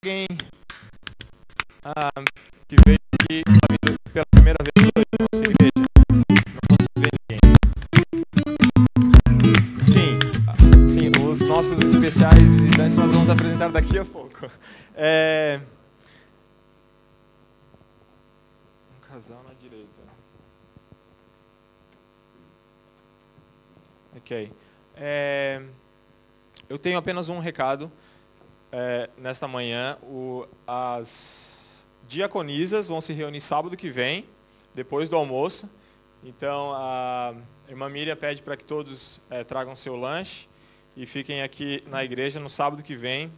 Alguém que veio aqui, está vindo pela primeira vez hoje na nossa igreja? Não posso ver ninguém. Sim, os nossos especiais visitantes nós vamos apresentar daqui a pouco. Um casal na direita. Ok. Eu tenho apenas um recado. Nesta manhã, as diaconisas vão se reunir sábado que vem, depois do almoço. Então, a irmã Miriam pede para que todos tragam seu lanche e fiquem aqui na igreja no sábado que vem,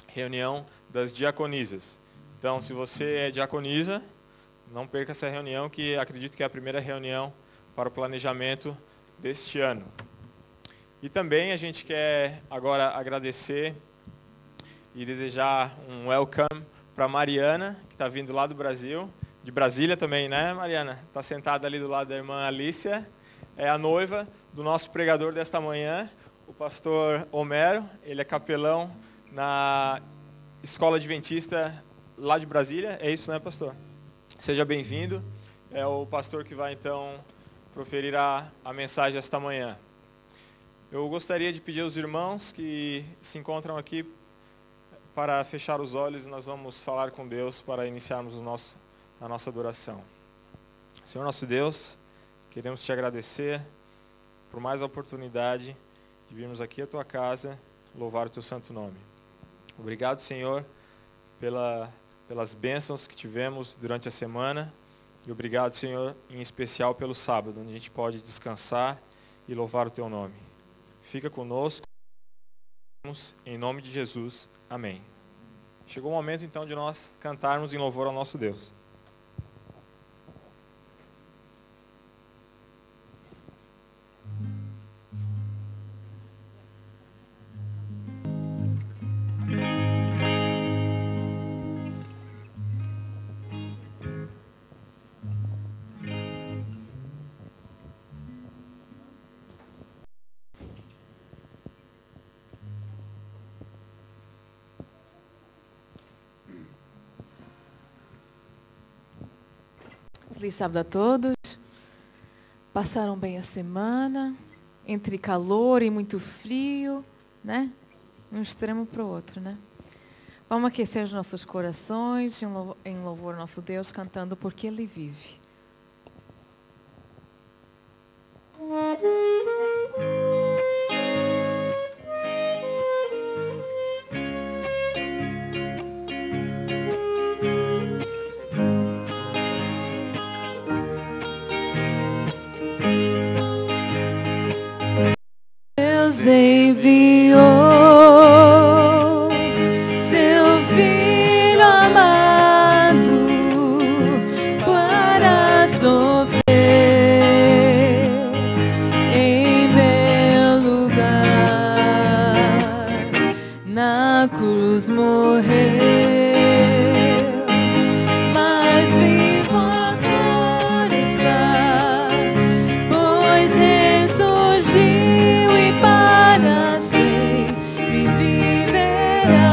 reunião das diaconisas. Então, se você é diaconisa, não perca essa reunião, que acredito que é a primeira reunião para o planejamento deste ano. E também a gente quer agora agradecer e desejar um welcome para Mariana, que está vindo lá do Brasil, de Brasília também, né, Mariana? Está sentada ali do lado da irmã Alícia, é a noiva do nosso pregador desta manhã, o pastor Homero. Ele é capelão na Escola Adventista lá de Brasília, é isso, né, pastor? Seja bem-vindo, é o pastor que vai então proferir a mensagem esta manhã. Eu gostaria de pedir aos irmãos que se encontram aqui para fechar os olhos, e nós vamos falar com Deus para iniciarmos a nossa adoração. Senhor nosso Deus, queremos te agradecer por mais a oportunidade de virmos aqui à tua casa louvar o teu santo nome. Obrigado, Senhor, pelas bênçãos que tivemos durante a semana, e obrigado, Senhor, em especial pelo sábado, onde a gente pode descansar e louvar o teu nome. Fica conosco, em nome de Jesus. Amém. Chegou o momento então de nós cantarmos em louvor ao nosso Deus. Feliz sábado a todos. Passaram bem a semana, entre calor e muito frio, né? Um extremo para o outro, né? Vamos aquecer os nossos corações em louvor ao nosso Deus, cantando Porque Ele Vive. Enviou seu Filho amado para sofrer em meu lugar, na cruz morreu, mas vivo agora está, pois ressurgiu e para sempre viverá,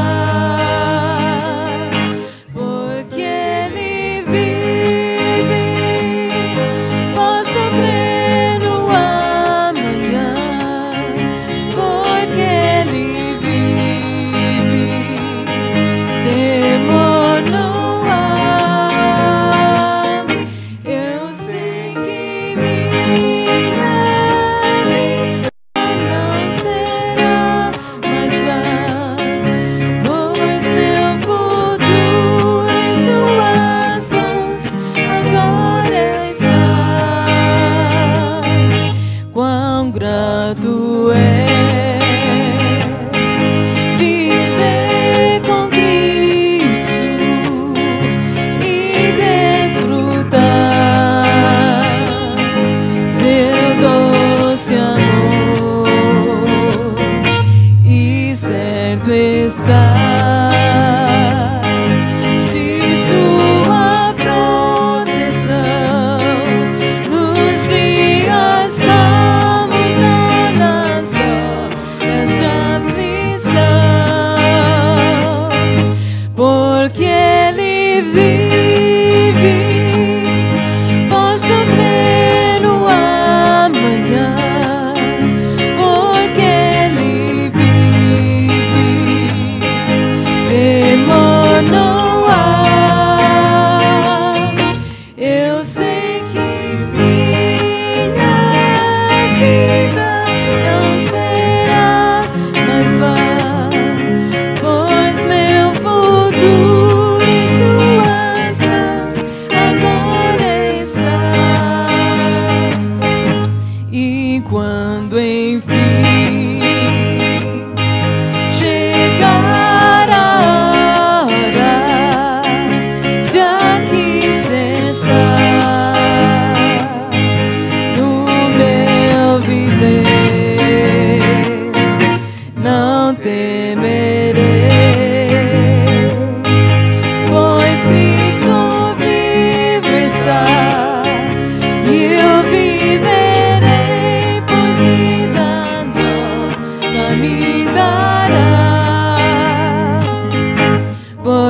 porque Ele vive. Posso crer no amanhã, porque Ele vive.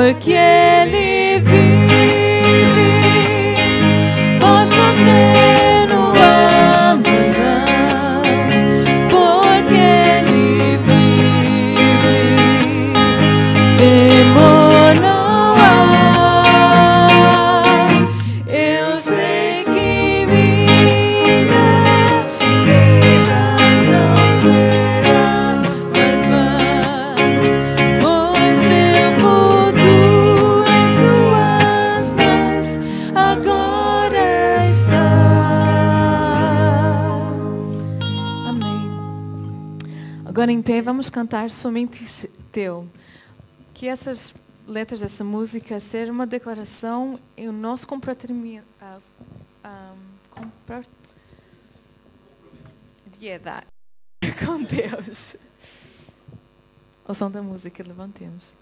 porque Ele vive, posso crer no amanhã, porque Ele vive, temor não há. Eu sei que minha vida não será mais vã, pois meu futuro em suas mãos agora está. Amém. Agora em pé vamos cantar Somente Teu. Que essas letras dessa música ser uma declaração em o nosso comprometimento com Deus. O som da música, levantemos.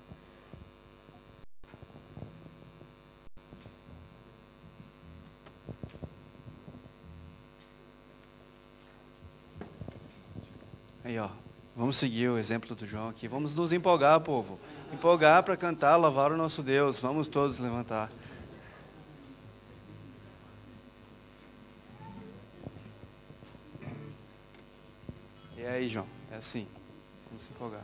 Aí, ó, vamos seguir o exemplo do João aqui. Vamos nos empolgar, povo. Empolgar para cantar, louvar o nosso Deus. Vamos todos levantar. E aí, João? É assim. Vamos se empolgar.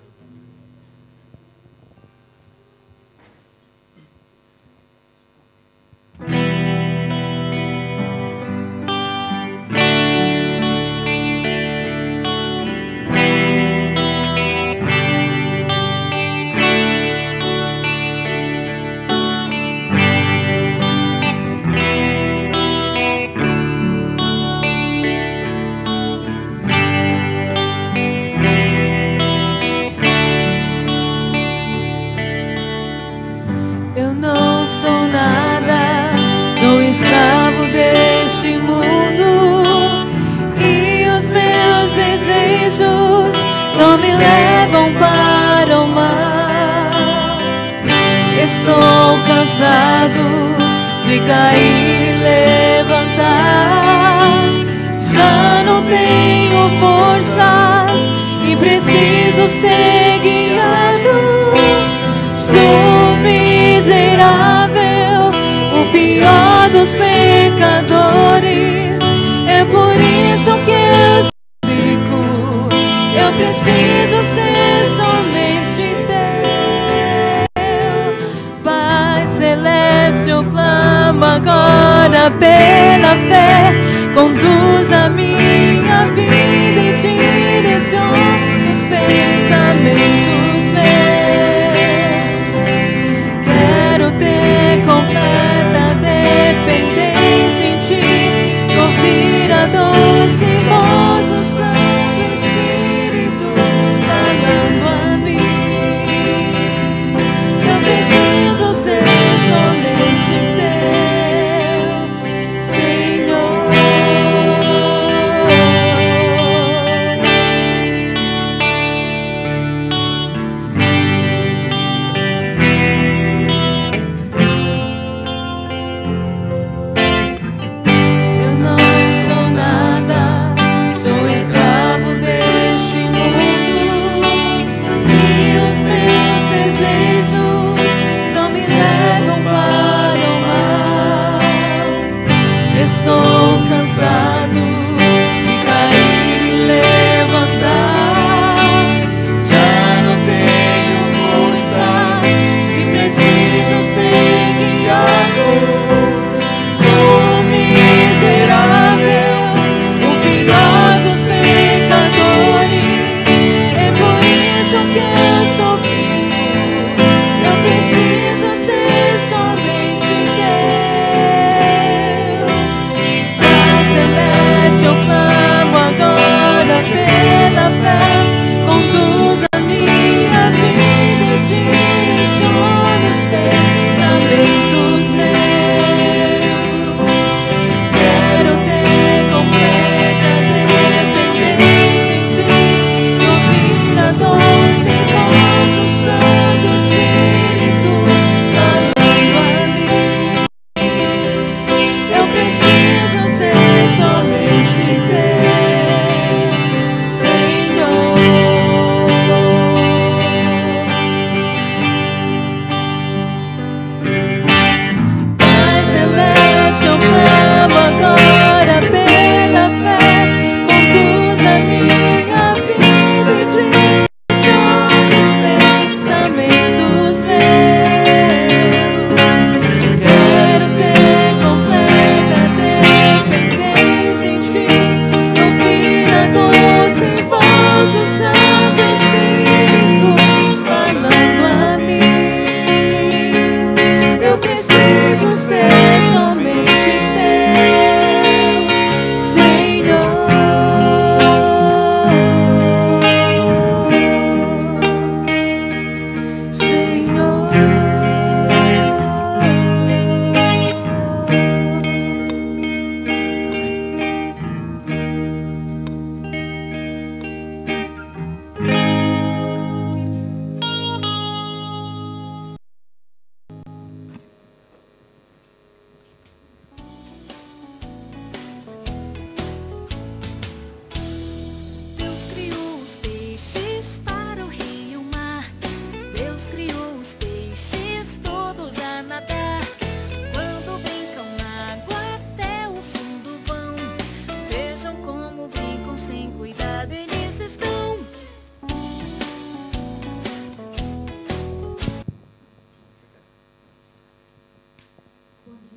Eu não sou nada, sou escravo deste mundo, e os meus desejos só me levam para o mal. Estou cansado de cair e levantar, já não tenho forças e preciso ser guiado. Sou miserável, o pior dos pecadores. É por isso que eu suplico, eu preciso ser somente teu. Pai Celeste, eu clamo agora pela fé, conduz a minha vida e direciona os pensamentos meus. Quero ter completa dependência em ti, ouvir a doce voz do Santo Espírito falando a mim. Eu preciso ser somente teu,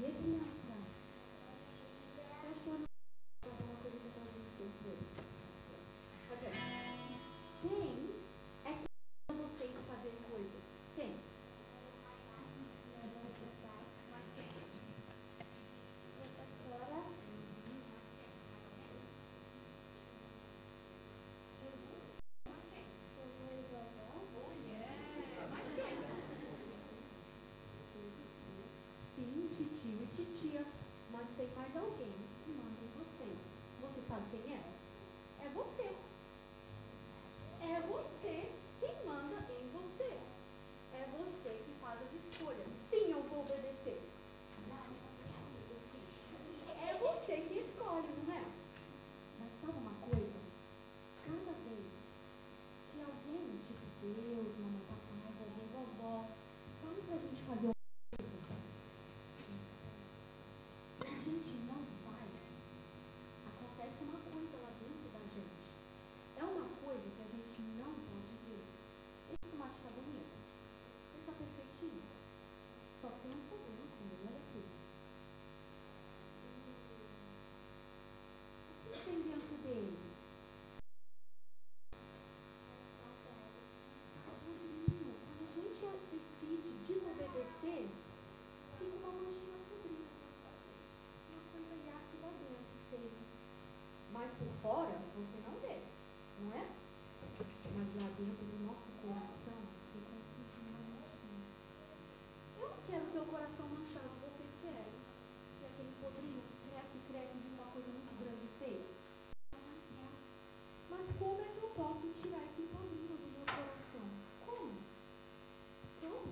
dia, criança. Fecha alguma coisa que eu tô dizendo. Quem é que manda vocês fazer coisas? Quem? Sim, titio e titia, mas tem mais alguém que manda em vocês. Você sabe quem é? É você. É você quem manda em você. É você que faz as escolhas. Sim, eu vou obedecer. É você que escolhe, não é? Mas sabe uma coisa? Cada vez que alguém, tipo Deus, mamãe, papai, vovô, vovó, fala pra gente fazer uma coisa, e a gente não faz, acontece uma coisa lá dentro da gente. É uma coisa que a gente não pode ver. Esse tomate está bonito. Ele está perfeitinho. Só tem um problema com ele, olha aqui. O que tem dentro dele? Quando a gente decide desobedecer, fica uma manchinha cobrindo uma coisa aqui lá dentro, feia. Mas por fora, você não vê, não é? Mas lá dentro do nosso coração, fica um manchinho. Eu não quero ter o coração manchado, vocês querem? Que aquele podrinho cresce e cresce de uma coisa muito grande e feia. Mas como é que eu posso tirar esse podrinho do meu coração? Como? Como?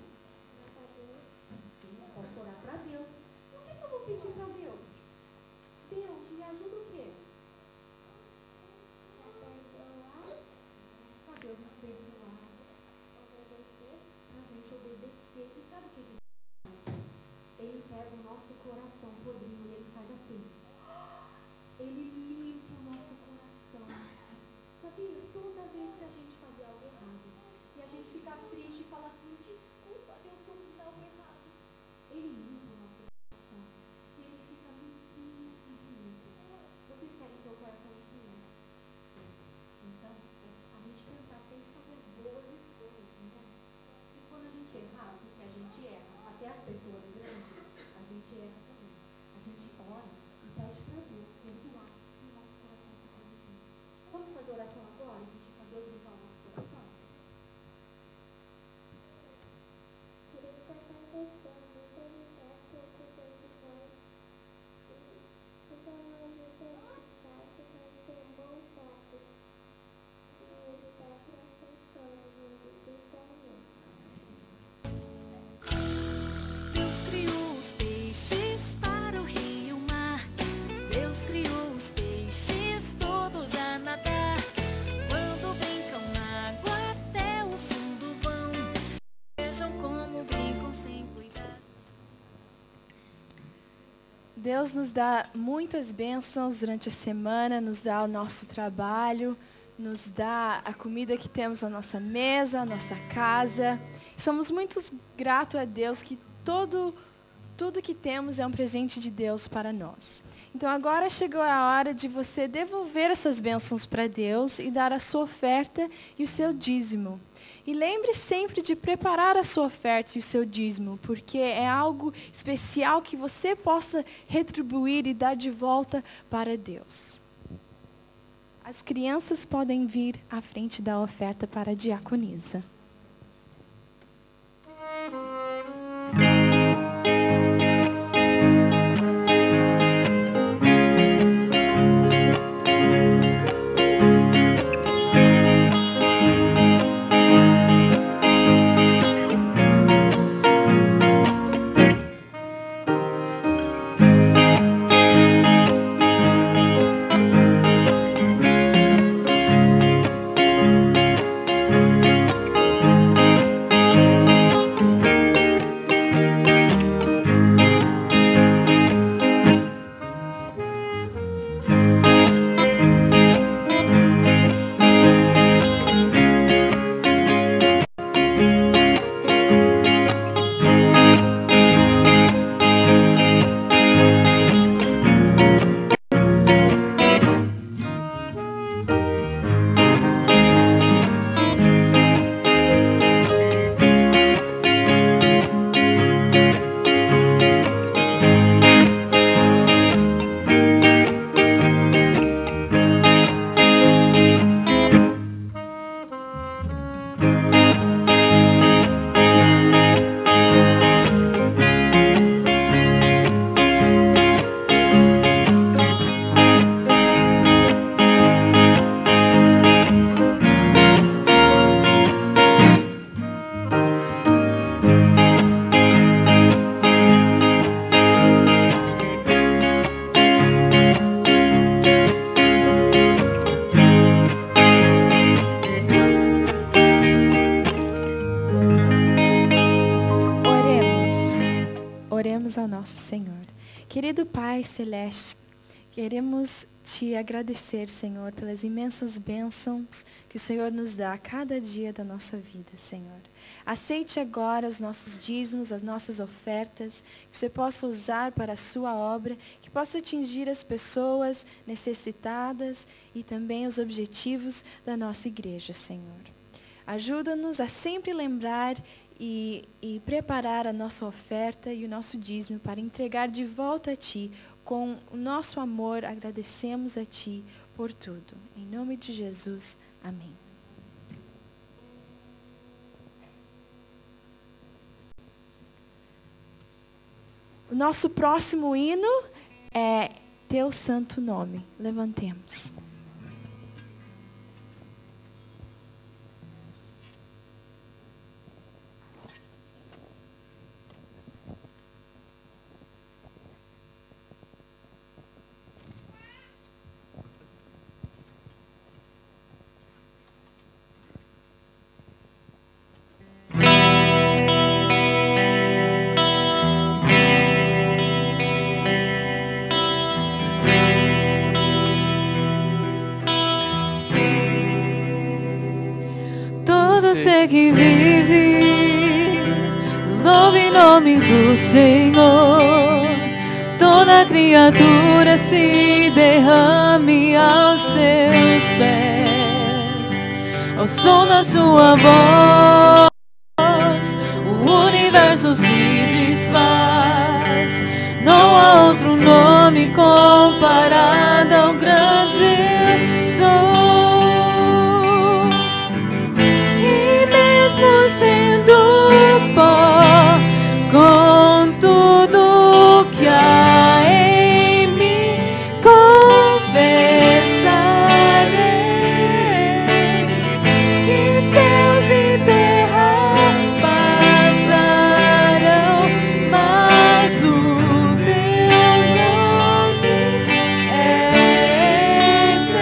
Sim, eu posso orar para Deus. O que eu vou pedir para Deus? Deus, me ajuda o quê? Para Deus nos perdoar. Para a gente obedecer. E sabe o que ele faz? Ele pega o nosso coração podrinho e ele faz assim. Ele limpa o nosso coração. Sabia? Toda vez que a gente fazer algo errado e a gente ficar triste e falar assim, desculpa Deus que eu fiz algo errado. Ele limpa o nosso coração. E ele fica limpinho, limpo. Vocês querem ter o coração limpinho? Sim. Então, a gente tentar sempre fazer as boas escolhas, né? E quando a gente errar, porque a gente erra, até as pessoas grandes, a gente erra também. A gente ora e pede para Deus perdoar e o nosso coração fica limpinho. Vamos fazer oração agora e pedir para Deus limpar o nosso coração? Deus criou os peixes para o rio e o mar. Deus criou os peixes todos a nadar. Quando brincam na água até o fundo vão. Vejam como brincam sem cuidar. Deus nos dá muitas bênçãos durante a semana, nos dá o nosso trabalho, nos dá a comida que temos na nossa mesa, a nossa casa. Somos muito gratos a Deus que tudo que temos é um presente de Deus para nós. Então agora chegou a hora de você devolver essas bênçãos para Deus e dar a sua oferta e o seu dízimo. E lembre sempre de preparar a sua oferta e o seu dízimo, porque é algo especial que você possa retribuir e dar de volta para Deus. As crianças podem vir à frente da oferta para a diaconisa. Oremos ao nosso Senhor. Querido Pai Celeste, queremos te agradecer, Senhor, pelas imensas bênçãos que o Senhor nos dá a cada dia da nossa vida, Senhor. Aceite agora os nossos dízimos, as nossas ofertas, que você possa usar para a sua obra, que possa atingir as pessoas necessitadas e também os objetivos da nossa igreja, Senhor. Ajuda-nos a sempre lembrar e preparar a nossa oferta e o nosso dízimo para entregar de volta a Ti. Com o nosso amor, agradecemos a Ti por tudo. Em nome de Jesus, amém. O nosso próximo hino é Teu Santo Nome. Levantemos. Que vive, louve em nome do Senhor. Toda criatura se derrame aos seus pés. Ao som da sua voz, o universo se desfaz. Não há outro nome comparado ao grande Sou. Sendo pó, com tudo que há em mim, confessarei que céus e terras passarão, mas o teu nome é eterno.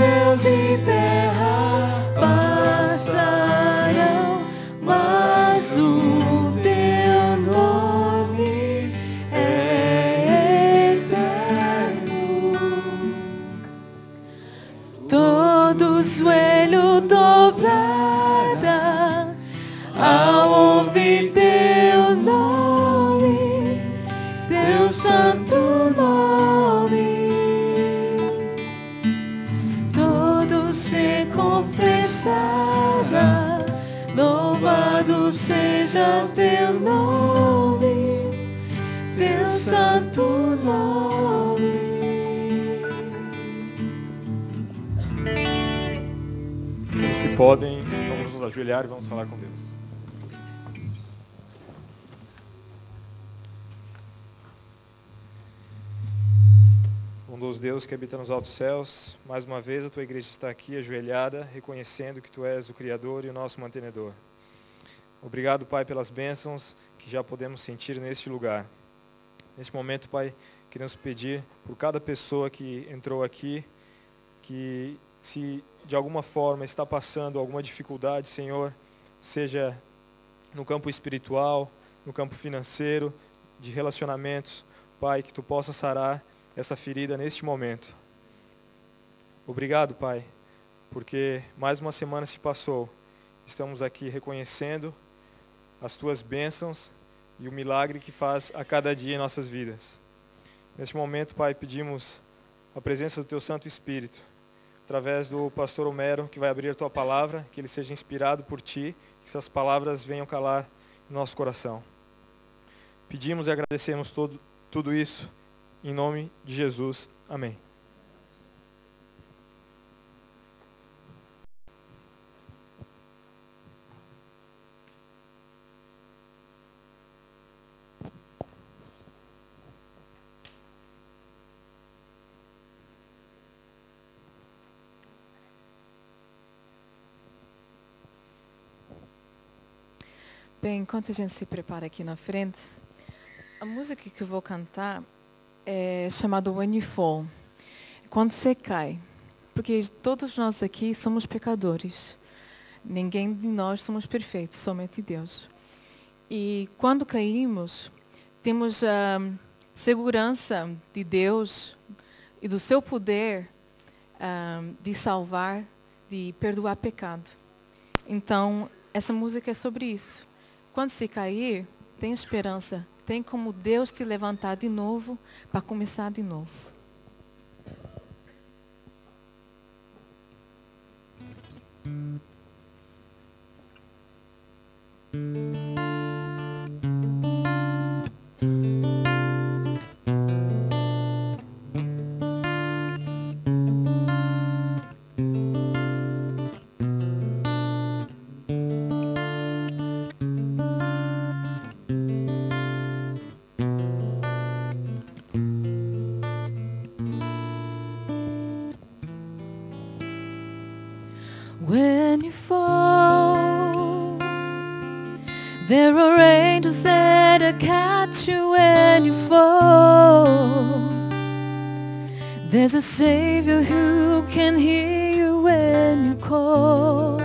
céus e terra passarão, mas o teu nome é eterno. Todo joelho dobrará ao ouvir teu nome, teu santo nome. Todo se confessará, louvado seja o teu nome, teu santo nome. Aqueles que podem, vamos nos ajoelhar e vamos falar com Deus. Bondoso Deus que habita nos altos céus, mais uma vez a tua igreja está aqui ajoelhada, reconhecendo que tu és o Criador e o nosso mantenedor. Obrigado, Pai, pelas bênçãos que já podemos sentir neste lugar. Neste momento, Pai, queremos pedir por cada pessoa que entrou aqui, que se de alguma forma está passando alguma dificuldade, Senhor, seja no campo espiritual, no campo financeiro, de relacionamentos, Pai, que tu possa sarar essa ferida neste momento. Obrigado, Pai, porque mais uma semana se passou. Estamos aqui reconhecendo as tuas bênçãos e o milagre que faz a cada dia em nossas vidas. Neste momento, Pai, pedimos a presença do teu Santo Espírito, através do pastor Homero, que vai abrir a tua palavra, que ele seja inspirado por ti, que essas palavras venham calar no nosso coração. Pedimos e agradecemos tudo isso, em nome de Jesus. Amém. Bem, enquanto a gente se prepara aqui na frente, a música que eu vou cantar é chamada When You Fall, quando você cai. Porque todos nós aqui somos pecadores. Ninguém de nós somos perfeitos, somente Deus. E quando caímos, temos a segurança de Deus e do seu poder de salvar, de perdoar pecado. Então, essa música é sobre isso. Quando se cair, tem esperança. Tem como Deus te levantar de novo para começar de novo. When you fall, there are angels there to catch you when you fall. There's a Savior who can hear you when you call.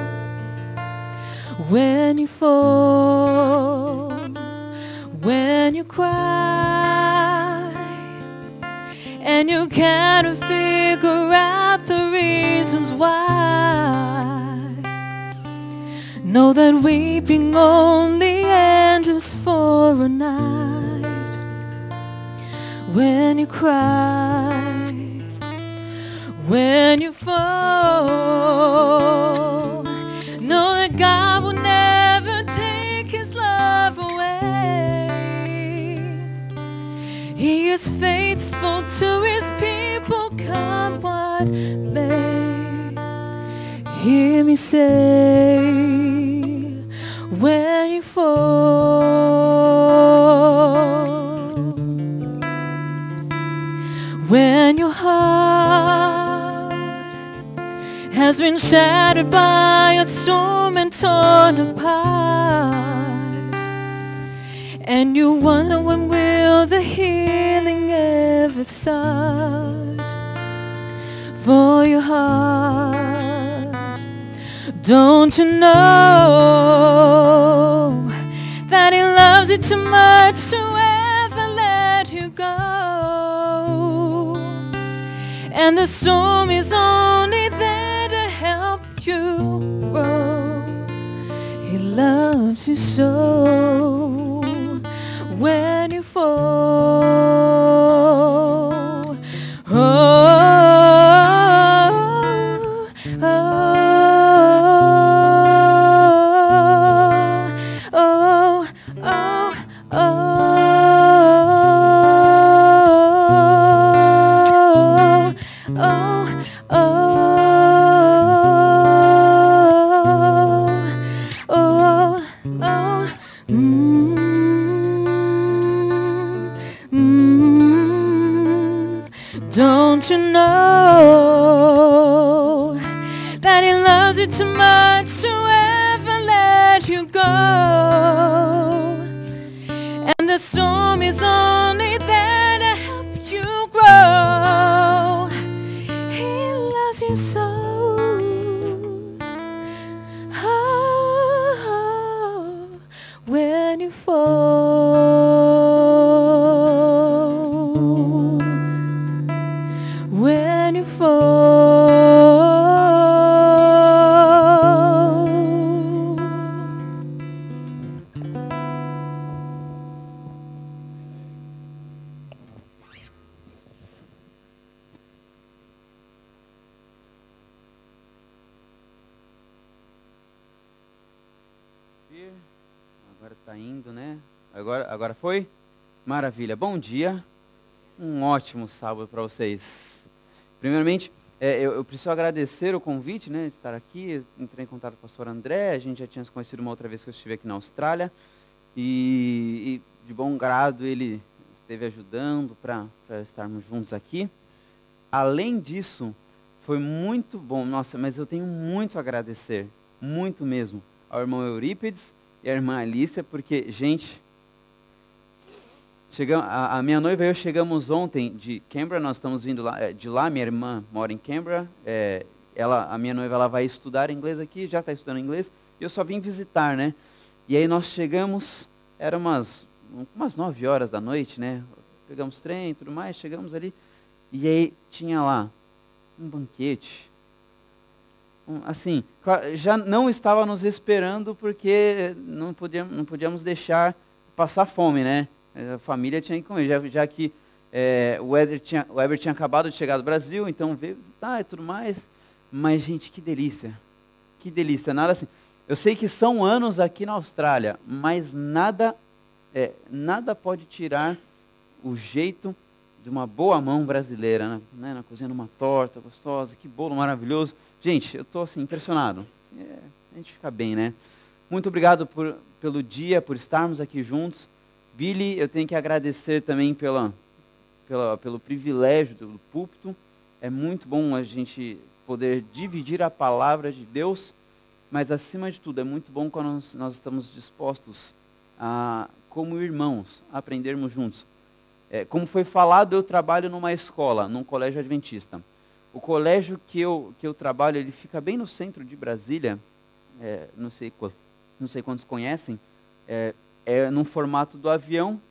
When you fall, when you cry, and you can't figure out the reasons why. Know that weeping only endures for a night. When you cry, when you fall, know that God will never take His love away. He is faithful to His people, come what may. Hear me say, when you fall, when your heart has been shattered by a storm and torn apart, and you wonder when will the healing ever start. for your heart. Don't you know that He loves you too much to ever let you go? And the storm is only there to help you grow. He loves you so when you fall. Don't you know that He loves you too much to ever let you go? And the storm is only there to help you grow. He loves you so. Oh, when you fall. When you fall. Agora tá indo, né? Agora foi? Maravilha. Bom dia. Um ótimo sábado para vocês. Primeiramente, eu preciso agradecer o convite, né, de estar aqui. Entrei em contato com o pastor André, a gente já tinha se conhecido uma outra vez que eu estive aqui na Austrália. E de bom grado ele esteve ajudando para estarmos juntos aqui. Além disso, foi muito bom. Nossa, mas eu tenho muito a agradecer, muito mesmo, ao irmão Eurípides e à irmã Alícia, porque, gente... A minha noiva e eu chegamos ontem de Canberra, nós estamos vindo de lá, minha irmã mora em Canberra, a minha noiva ela vai estudar inglês aqui, já está estudando inglês, e eu só vim visitar, né? E aí nós chegamos, era umas 9 horas da noite, né? Pegamos trem e tudo mais, chegamos ali, e aí tinha lá um banquete, assim, já não estava nos esperando porque não podíamos deixar passar fome, né? A família tinha que comer, já que o Weber tinha acabado de chegar do Brasil, então veio visitar e tudo mais. Mas, gente, que delícia, nada assim. Eu sei que são anos aqui na Austrália, mas nada pode tirar o jeito de uma boa mão brasileira, né? Na cozinha, uma torta gostosa, que bolo maravilhoso. Gente, eu estou assim, impressionado. Assim, a gente fica bem, né? Muito obrigado pelo dia, por estarmos aqui juntos. Billy, eu tenho que agradecer também pelo privilégio do púlpito. É muito bom a gente poder dividir a palavra de Deus, mas acima de tudo é muito bom quando nós estamos dispostos a, como irmãos, a aprendermos juntos. Como foi falado, eu trabalho numa escola, num colégio adventista. O colégio que eu trabalho, ele fica bem no centro de Brasília, não sei quantos conhecem, num formato do avião,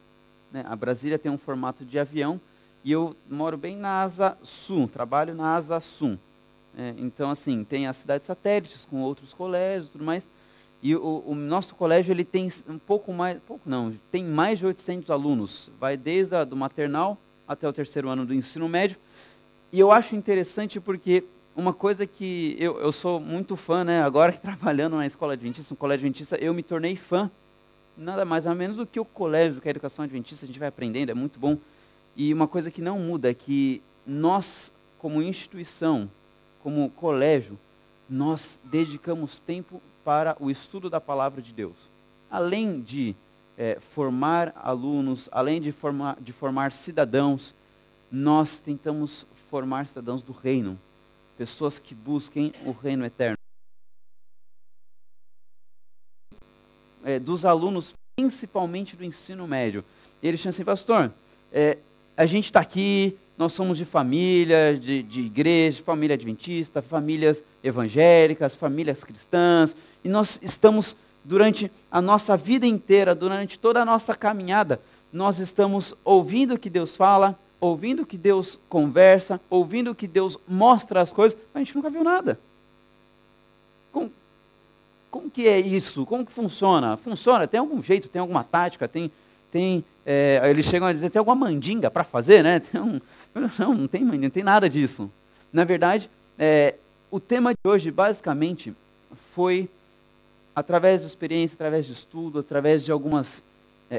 né? A Brasília tem um formato de avião, e eu moro bem na Asa Sul, trabalho na Asa Sul. Então, assim, tem as cidades satélites com outros colégios e tudo mais, e o nosso colégio ele tem tem mais de 800 alunos, vai desde do maternal até o 3º ano do ensino médio, e eu acho interessante porque uma coisa que eu sou muito fã, né? Agora que trabalhando na escola adventista, no colégio adventista, eu me tornei fã, nada mais ou menos do que o colégio, que é a educação adventista, a gente vai aprendendo, é muito bom. E uma coisa que não muda é que nós, como instituição, como colégio, nós dedicamos tempo para o estudo da palavra de Deus. Além de formar alunos, além de formar cidadãos, nós tentamos formar cidadãos do reino, pessoas que busquem o reino eterno. Dos alunos, principalmente do ensino médio. E eles tinham assim, pastor, a gente está aqui, nós somos de família, de igreja, família adventista, famílias evangélicas, famílias cristãs, e nós estamos, durante a nossa vida inteira, durante toda a nossa caminhada, nós estamos ouvindo o que Deus fala, ouvindo o que Deus conversa, ouvindo o que Deus mostra as coisas, mas a gente nunca viu nada. Como que é isso? Como que funciona? Funciona? Tem algum jeito? Tem alguma tática? Eles chegam a dizer, tem alguma mandinga para fazer, né? Não tem nada disso. Na verdade, o tema de hoje, basicamente, foi, através de experiência, através de estudo, através de algumas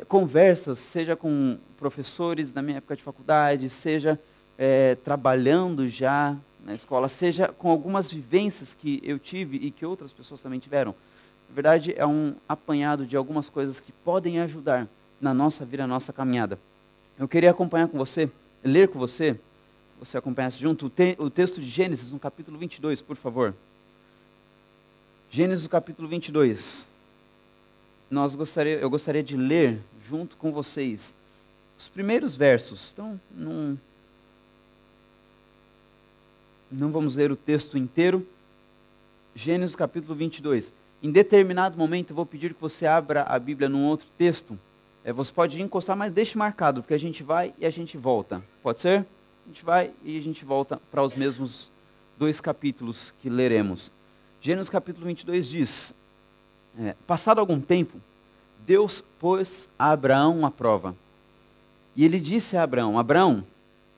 conversas, seja com professores da minha época de faculdade, seja trabalhando já na escola, seja com algumas vivências que eu tive e que outras pessoas também tiveram. Na verdade, é um apanhado de algumas coisas que podem ajudar na nossa vida, na nossa caminhada. Eu queria acompanhar com você, ler com você, você acompanhasse junto, o texto de Gênesis, no capítulo 22, por favor. Gênesis, no capítulo 22. Eu gostaria de ler junto com vocês os primeiros versos. Então, não vamos ler o texto inteiro. Gênesis capítulo 22. Em determinado momento eu vou pedir que você abra a Bíblia num outro texto. Você pode encostar, mas deixe marcado, porque a gente vai e a gente volta. Pode ser? A gente vai e a gente volta para os mesmos 2 capítulos que leremos. Gênesis capítulo 22 diz, passado algum tempo, Deus pôs a Abraão à prova. E ele disse a Abraão, Abraão,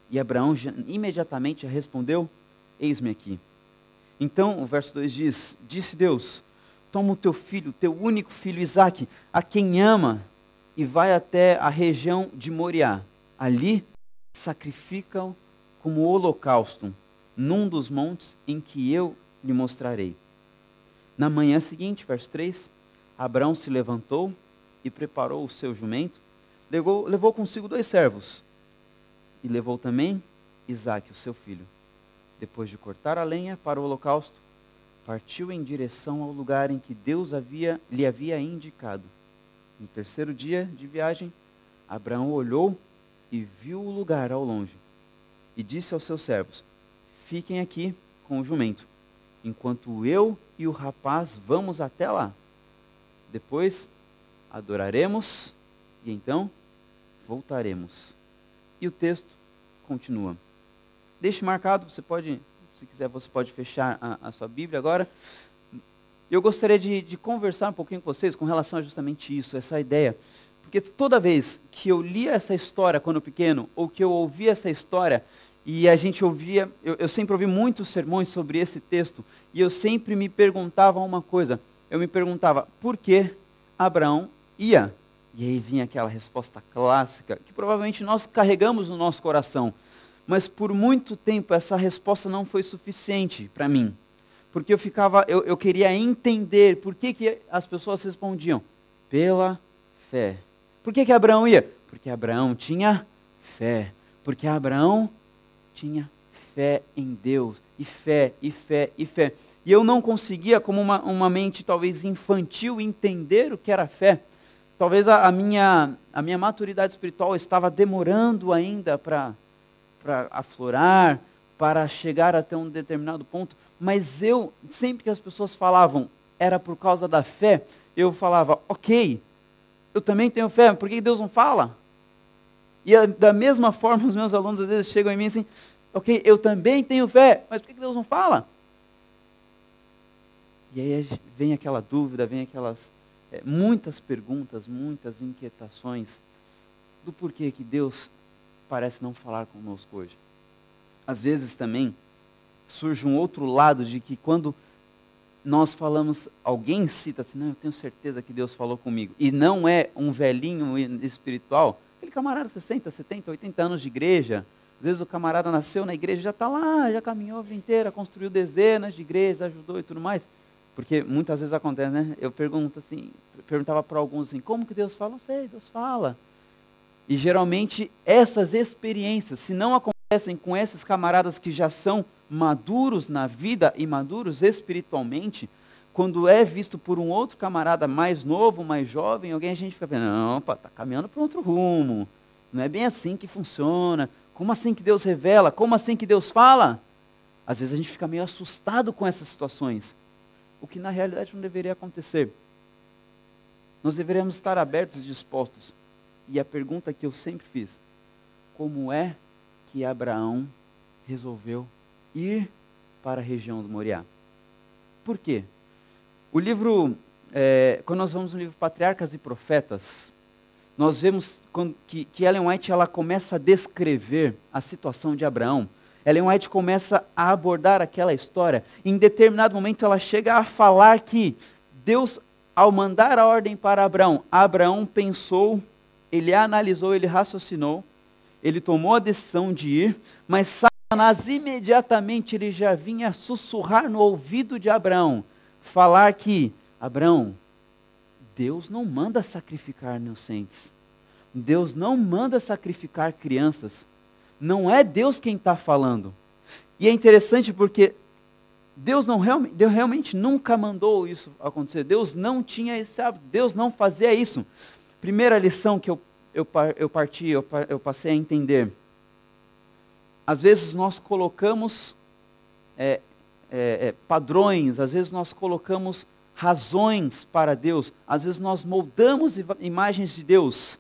e Abraão imediatamente respondeu, eis-me aqui. Então, o verso 2 diz, disse Deus, toma o teu filho, teu único filho Isaque, a quem ama, e vai até a região de Moriá. Ali, sacrifica-o como holocausto, num dos montes em que eu lhe mostrarei. Na manhã seguinte, verso 3, Abraão se levantou e preparou o seu jumento, levou consigo 2 servos, e levou também Isaque, o seu filho. Depois de cortar a lenha para o holocausto, partiu em direção ao lugar em que Deus lhe havia indicado. No 3º dia de viagem, Abraão olhou e viu o lugar ao longe. E disse aos seus servos, fiquem aqui com o jumento, enquanto eu e o rapaz vamos até lá. Depois adoraremos e então voltaremos. E o texto continua. Deixe marcado, se quiser, você pode fechar a sua Bíblia agora. Eu gostaria de conversar um pouquinho com vocês com relação a justamente isso, essa ideia. Porque toda vez que eu lia essa história quando pequeno, ou que eu ouvia essa história, e a gente ouvia, eu sempre ouvi muitos sermões sobre esse texto, e eu sempre me perguntava uma coisa. Eu me perguntava, por que Abraão ia? E aí vinha aquela resposta clássica, que provavelmente nós carregamos no nosso coração. Mas por muito tempo essa resposta não foi suficiente para mim. Porque eu queria entender por que as pessoas respondiam. Pela fé. Por que Abraão ia? Porque Abraão tinha fé. Porque Abraão tinha fé em Deus. E fé, e fé, e fé. E eu não conseguia, como uma mente talvez infantil, entender o que era fé. Talvez a minha maturidade espiritual estava demorando ainda para aflorar, para chegar até um determinado ponto. Mas sempre que as pessoas falavam, era por causa da fé, eu falava, ok, eu também tenho fé, por que Deus não fala? E da mesma forma, os meus alunos às vezes chegam em mim assim, ok, eu também tenho fé, mas por que Deus não fala? E aí vem aquela dúvida, vem aquelas muitas perguntas, muitas inquietações do porquê que Deus parece não falar conosco hoje. Às vezes também surge um outro lado de que quando nós falamos, alguém cita assim, não, eu tenho certeza que Deus falou comigo, e não é um velhinho espiritual, aquele camarada 60, 70, 80 anos de igreja, às vezes o camarada nasceu na igreja, já está lá, já caminhou a vida inteira, construiu dezenas de igrejas, ajudou e tudo mais, porque muitas vezes acontece, né? Eu perguntava para alguns assim, como que Deus fala? Eu sei, Deus fala. E geralmente essas experiências, se não acontecem com esses camaradas que já são maduros na vida e maduros espiritualmente, quando é visto por um outro camarada mais novo, mais jovem, a gente fica pensando, não, está caminhando para outro rumo, não é bem assim que funciona, Como assim que Deus revela? Como assim que Deus fala? Às vezes a gente fica meio assustado com essas situações, o que na realidade não deveria acontecer. Nós deveríamos estar abertos e dispostos. E a pergunta que eu sempre fiz, como é que Abraão resolveu ir para a região do Moriá? Por quê? O livro, quando nós vamos no livro Patriarcas e Profetas, nós vemos que Ellen White ela começa a descrever a situação de Abraão. Ellen White começa a abordar aquela história. Em determinado momento ela chega a falar que Deus, ao mandar a ordem para Abraão, Abraão pensou, ele analisou, ele raciocinou, ele tomou a decisão de ir, mas Satanás imediatamente ele já vinha sussurrar no ouvido de Abraão, falar que, Abraão, Deus não manda sacrificar inocentes. Deus não manda sacrificar crianças. Não é Deus quem está falando. E é interessante porque Deus realmente nunca mandou isso acontecer. Deus não tinha esse hábito. Deus não fazia isso. Primeira lição que eu passei a entender. Às vezes nós colocamos padrões, às vezes nós colocamos razões para Deus, às vezes nós moldamos imagens de Deus,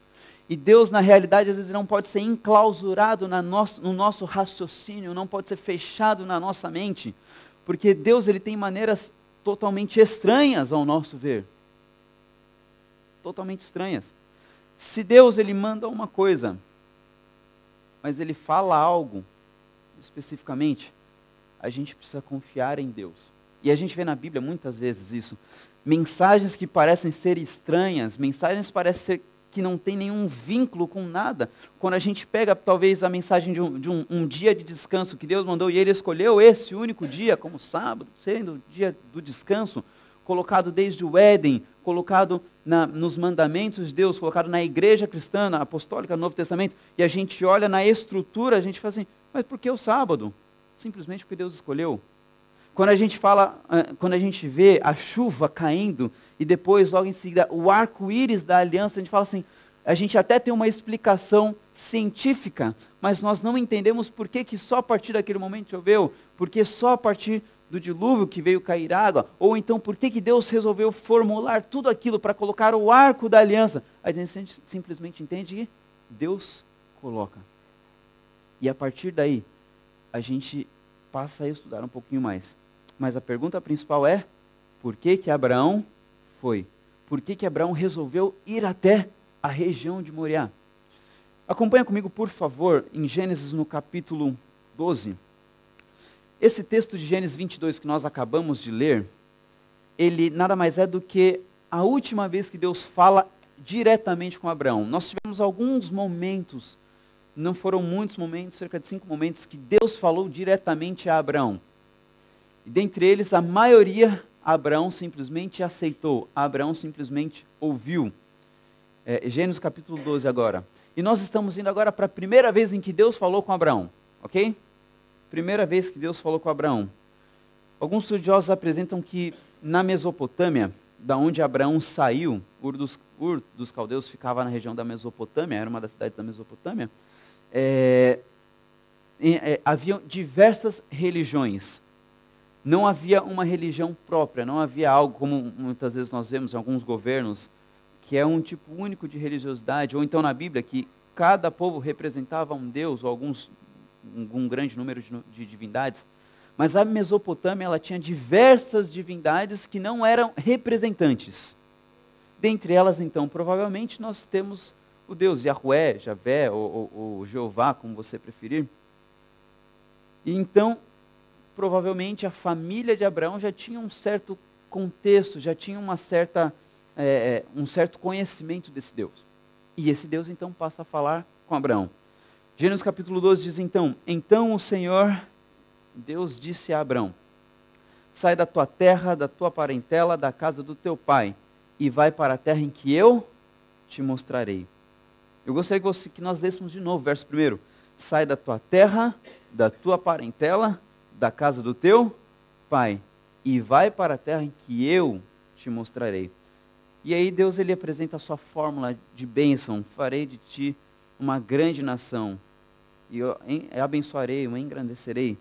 e Deus na realidade às vezes não pode ser enclausurado no nosso raciocínio, não pode ser fechado na nossa mente, porque Deus ele tem maneiras totalmente estranhas ao nosso ver, totalmente estranhas. Se Deus ele manda uma coisa, mas ele fala algo especificamente, a gente precisa confiar em Deus. E a gente vê na Bíblia muitas vezes isso. Mensagens que parecem ser estranhas, mensagens que parecem ser que não tem nenhum vínculo com nada. Quando a gente pega talvez a mensagem de um dia de descanso que Deus mandou e Ele escolheu esse único dia como sábado, sendo o dia do descanso, colocado desde o Éden, colocado nos mandamentos de Deus, colocado na igreja cristã, na apostólica, no Novo Testamento, e a gente olha na estrutura, a gente fala assim, mas por que o sábado? Simplesmente porque Deus escolheu. Quando a gente vê a chuva caindo e depois, logo em seguida, o arco-íris da aliança, a gente fala assim, a gente até tem uma explicação científica, mas nós não entendemos por que só a partir daquele momento choveu, porque só a partir do dilúvio que veio cair água, ou então por que Deus resolveu formular tudo aquilo para colocar o arco da aliança. A gente simplesmente entende que Deus coloca. E a partir daí, a gente passa a estudar um pouquinho mais. Mas a pergunta principal é, por que Abraão foi? Por que Abraão resolveu ir até a região de Moriá? Acompanha comigo, por favor, em Gênesis no capítulo 12. Esse texto de Gênesis 22 que nós acabamos de ler, ele nada mais é do que a última vez que Deus fala diretamente com Abraão. Nós tivemos alguns momentos, não foram muitos momentos, cerca de 5 momentos, que Deus falou diretamente a Abraão. E dentre eles, a maioria, Abraão simplesmente aceitou, Abraão simplesmente ouviu. Gênesis capítulo 12 agora. E nós estamos indo agora para a primeira vez em que Deus falou com Abraão, ok? Primeira vez que Deus falou com Abraão. Alguns estudiosos apresentam que na Mesopotâmia, da onde Abraão saiu, Ur dos Caldeus ficava na região da Mesopotâmia, era uma das cidades da Mesopotâmia, havia diversas religiões. Não havia uma religião própria, não havia algo como muitas vezes nós vemos em alguns governos, que é um tipo único de religiosidade, ou então na Bíblia, que cada povo representava um deus, ou um grande número de divindades. Mas a Mesopotâmia, ela tinha diversas divindades que não eram representantes. Dentre elas, então, provavelmente nós temos o Deus Yahweh, Javé, ou Jeová, como você preferir. E então, provavelmente a família de Abraão já tinha um certo contexto, já tinha um certo conhecimento desse Deus. E esse Deus então passa a falar com Abraão. Gênesis capítulo 12 diz então o Senhor, Deus disse a Abraão, sai da tua terra, da tua parentela, da casa do teu pai, e vai para a terra em que eu te mostrarei. Eu gostaria que nós lêssemos de novo, verso 1. Sai da tua terra, da tua parentela, da casa do teu pai, e vai para a terra em que eu te mostrarei. E aí Deus ele apresenta a sua fórmula de bênção, farei de ti uma grande nação. e eu abençoarei, eu engrandecerei,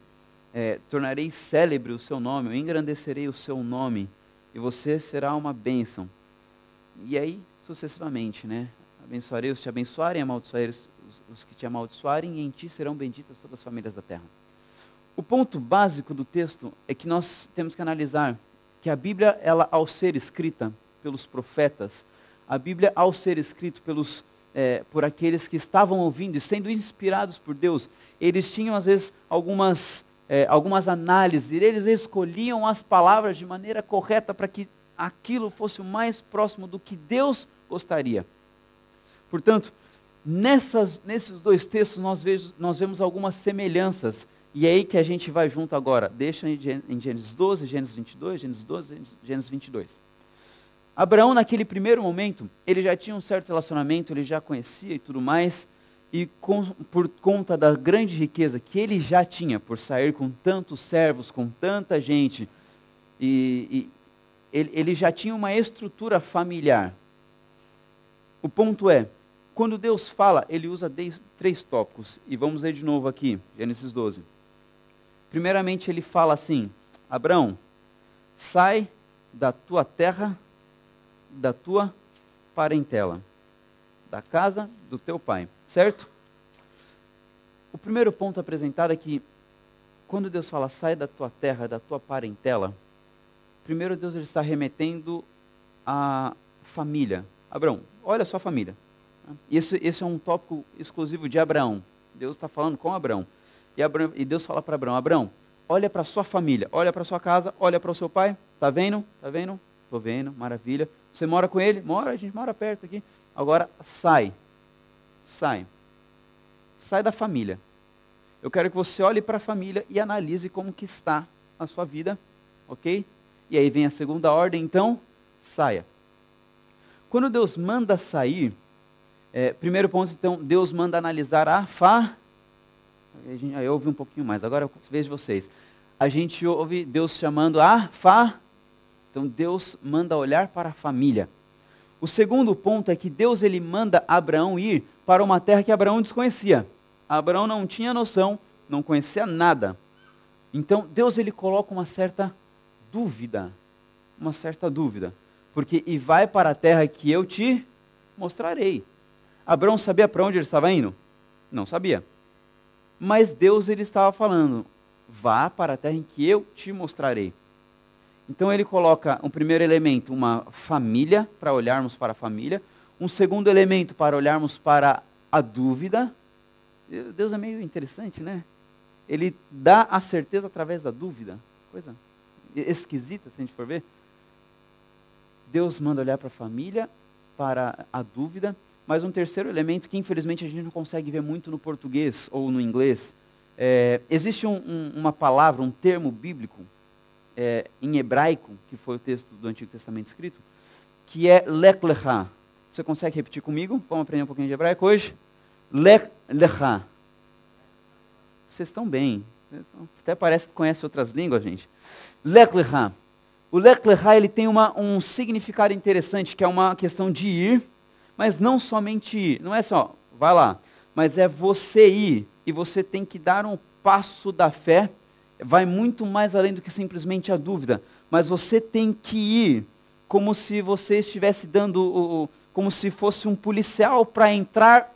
tornarei célebre o seu nome, eu engrandecerei o seu nome, e você será uma bênção. E aí, sucessivamente, né? Abençoarei os que te abençoarem, amaldiçoarei os que te amaldiçoarem, e em ti serão benditas todas as famílias da terra. O ponto básico do texto é que nós temos que analisar que a Bíblia, ela, ao ser escrita pelos profetas, a Bíblia, ao ser escrita por aqueles que estavam ouvindo e sendo inspirados por Deus, eles tinham, às vezes, algumas análises, e eles escolhiam as palavras de maneira correta para que aquilo fosse o mais próximo do que Deus gostaria. Portanto, nesses dois textos nós vemos algumas semelhanças, e é aí que a gente vai junto agora. Deixa em Gênesis 12, Gênesis 22, Gênesis 12, Gênesis 22. Abraão, naquele primeiro momento, ele já tinha um certo relacionamento, ele já conhecia e tudo mais, e por conta da grande riqueza que ele já tinha, por sair com tantos servos, com tanta gente, ele já tinha uma estrutura familiar. O ponto é, quando Deus fala, ele usa 3 tópicos, e vamos ler de novo aqui, Gênesis 12. Primeiramente ele fala assim: Abraão, sai da tua terra, da tua parentela, da casa do teu pai, certo? O primeiro ponto apresentado é que, quando Deus fala, sai da tua terra, da tua parentela, primeiro Deus ele está remetendo à família. Abraão, olha a sua família. Esse é um tópico exclusivo de Abraão. Deus está falando com Abraão. E Deus fala para Abraão: Abraão, olha para a sua família, olha para a sua casa, olha para o seu pai. Está vendo? Está vendo? Estou vendo, maravilha. Você mora com ele? Mora, a gente mora perto aqui. Agora sai da família. Eu quero que você olhe para a família e analise como que está a sua vida, ok? E aí vem a segunda ordem, então, saia. Quando Deus manda sair, primeiro ponto, então, Deus manda analisar aí eu ouvi um pouquinho mais, agora eu vejo vocês. A gente ouve Deus chamando então Deus manda olhar para a família. O segundo ponto é que Deus ele manda Abraão ir para uma terra que Abraão desconhecia. Abraão não tinha noção, não conhecia nada. Então Deus ele coloca uma certa dúvida, porque e vai para a terra que eu te mostrarei. Abraão sabia para onde ele estava indo? Não sabia. Mas Deus ele estava falando, vá para a terra em que eu te mostrarei. Então ele coloca um primeiro elemento, uma família, para olharmos para a família. Um segundo elemento para olharmos para a dúvida. Deus é meio interessante, né? Ele dá a certeza através da dúvida. Coisa esquisita, se a gente for ver. Deus manda olhar para a família, para a dúvida. Mas um terceiro elemento que infelizmente a gente não consegue ver muito no português ou no inglês. Existe uma palavra, um termo bíblico, em hebraico, que foi o texto do Antigo Testamento escrito, que é lech lecha. Você consegue repetir comigo? Vamos aprender um pouquinho de hebraico hoje? Lech lecha. Vocês estão bem. Até parece que conhecem outras línguas, gente. Lech lecha. O lech lecha ele tem um significado interessante, que é uma questão de ir, mas não somente ir. Não é só, vai lá. Mas é você ir, e você tem que dar um passo da fé. Vai muito mais além do que simplesmente a dúvida. Mas você tem que ir como se você estivesse como se fosse um policial para entrar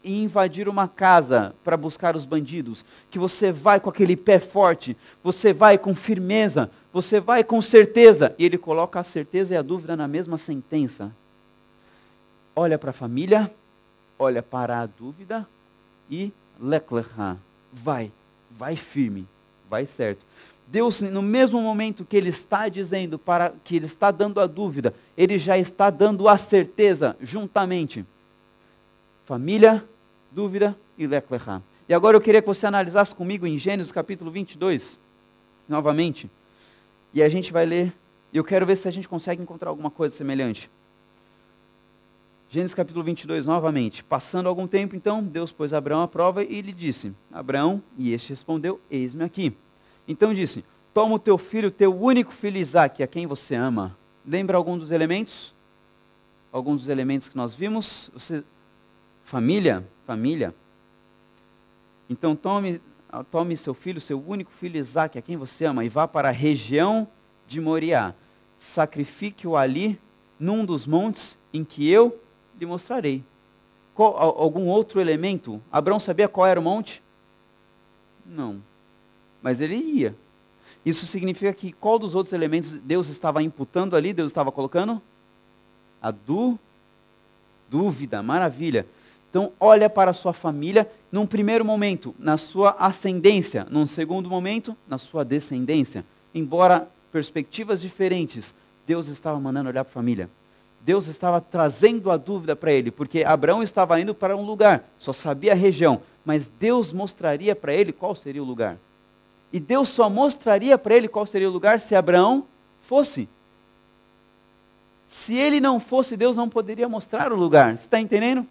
e invadir uma casa para buscar os bandidos. Que você vai com aquele pé forte, você vai com firmeza, você vai com certeza. E ele coloca a certeza e a dúvida na mesma sentença. Olha para a família, olha para a dúvida e lech lecha. Vai firme. Vai certo. Deus, no mesmo momento que ele está dizendo, que ele está dando a dúvida, ele já está dando a certeza juntamente. Família, dúvida e lech lecha. E agora eu queria que você analisasse comigo em Gênesis capítulo 22, novamente. E a gente vai ler, e eu quero ver se a gente consegue encontrar alguma coisa semelhante. Gênesis capítulo 22, novamente. Passando algum tempo, então, Deus pôs Abraão à prova e lhe disse, Abraão, e este respondeu, eis-me aqui. Então disse, toma o teu filho, teu único filho Isaque, a quem você ama. Lembra algum dos elementos? Alguns dos elementos que nós vimos? Família. Então tome seu filho, seu único filho Isaque, a quem você ama, e vá para a região de Moriá. Sacrifique-o ali, num dos montes em que eu lhe mostrarei. Algum outro elemento? Abraão sabia qual era o monte? Não. Mas ele ia. Isso significa que qual dos outros elementos Deus estava imputando ali, Deus estava colocando? A dúvida, maravilha. Então, olha para a sua família, num primeiro momento, na sua ascendência, num segundo momento, na sua descendência. Embora perspectivas diferentes, Deus estava mandando olhar para a família. Deus estava trazendo a dúvida para ele, porque Abraão estava indo para um lugar, só sabia a região, mas Deus mostraria para ele qual seria o lugar. E Deus só mostraria para ele qual seria o lugar se Abraão fosse. Se ele não fosse, Deus não poderia mostrar o lugar. Você está entendendo?